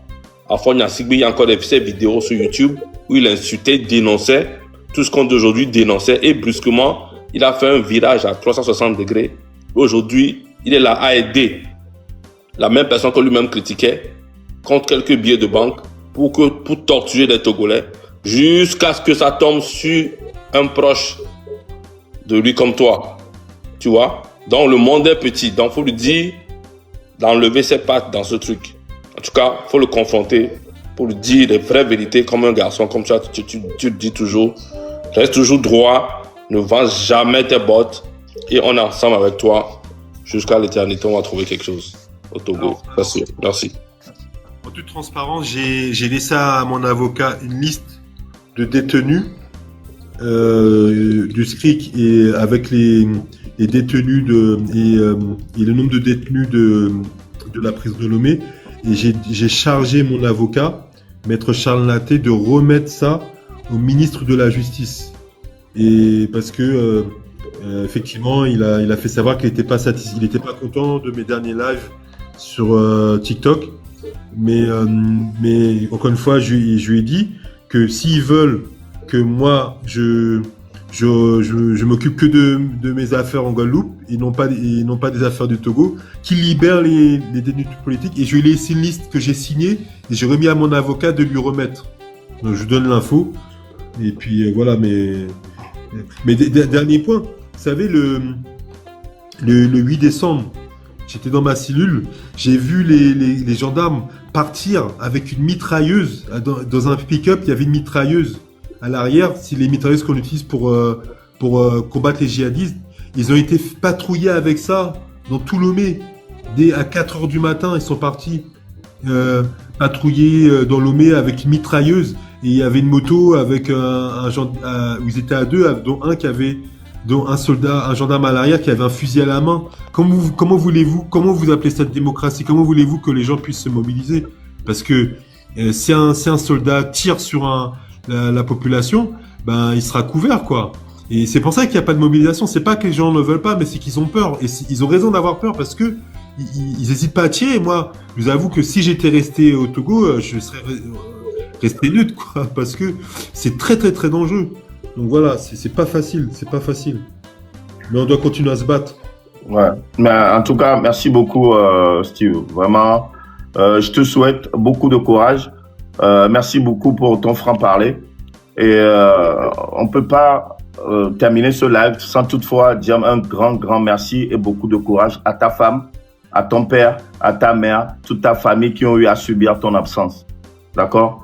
à Fogna Sigbe. Il y a encore ces vidéos sur YouTube où il insultait, dénonçait tout ce qu'on d'aujourd'hui dénonçait et brusquement, il a fait un virage à 360 degrés. Aujourd'hui, il est là à aider la même personne que lui-même critiquait contre quelques billets de banque pour torturer les Togolais jusqu'à ce que ça tombe sur un proche de lui comme toi. Tu vois? Donc le monde est petit. Donc il faut lui dire d'enlever ses pattes dans ce truc. En tout cas, il faut le confronter pour lui dire les vraies vérités comme un garçon. Comme ça, tu le dis toujours. Reste toujours droit. Ne vends jamais tes bottes. Et on est ensemble avec toi jusqu'à l'éternité. On va trouver quelque chose au Togo. Merci. En toute transparence, j'ai laissé à mon avocat une liste de détenus du SCRIC et avec les détenus et le nombre de détenus de la prison de Lomé. Et j'ai chargé mon avocat, Maître Charles Naté, de remettre ça au ministre de la Justice. Et parce que effectivement, il a fait savoir qu'il n'était pas satisfait, il n'était pas content de mes derniers lives sur TikTok. Mais encore une fois, je lui ai dit que s'ils veulent que moi je m'occupe que de mes affaires en Guadeloupe et non pas des affaires du Togo, qu'ils libèrent les détenus politiques. Et je lui ai laissé une liste que j'ai signée et j'ai remis à mon avocat de lui remettre. Donc je donne l'info. Et puis voilà, mais dernier point, vous savez, le 8 décembre, j'étais dans ma cellule, j'ai vu les gendarmes partir avec une mitrailleuse. Dans un pick-up, il y avait une mitrailleuse à l'arrière. C'est les mitrailleuses qu'on utilise pour combattre les djihadistes. Ils ont été patrouillés avec ça dans tout Lomé. À 4h du matin, ils sont partis patrouiller dans Lomé avec une mitrailleuse. Et il y avait une moto avec où ils étaient à deux, dont un gendarme à l'arrière qui avait un fusil à la main. Comment vous appelez ça de démocratie? Comment voulez-vous que les gens puissent se mobiliser? Parce que si un soldat tire sur la population, ben il sera couvert, quoi. Et c'est pour ça qu'il n'y a pas de mobilisation. C'est pas que les gens ne veulent pas, mais c'est qu'ils ont peur. Et ils ont raison d'avoir peur parce que ils hésitent pas à tirer. Et moi, je vous avoue que si j'étais resté au Togo, je serais resté neutre, quoi, parce que c'est très très très dangereux. Donc voilà, c'est pas facile, Mais on doit continuer à se battre. Ouais. Mais en tout cas, merci beaucoup, Steve. Vraiment, je te souhaite beaucoup de courage. Merci beaucoup pour ton franc-parler. Et on peut pas terminer ce live sans toutefois dire un grand merci et beaucoup de courage à ta femme, à ton père, à ta mère, toute ta famille qui ont eu à subir ton absence. D'accord?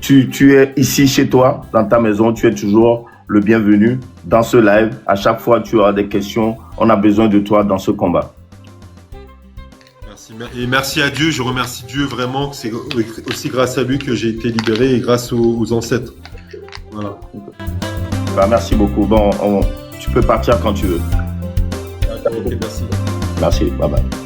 Tu es ici chez toi, dans ta maison, tu es toujours le bienvenu dans ce live. À chaque fois, tu auras des questions. On a besoin de toi dans ce combat. Merci. Et merci à Dieu. Je remercie Dieu vraiment. C'est aussi grâce à lui que j'ai été libéré et grâce aux ancêtres. Voilà. Bah, merci beaucoup. Bon, tu peux partir quand tu veux. Ok, merci. Merci. Bye bye.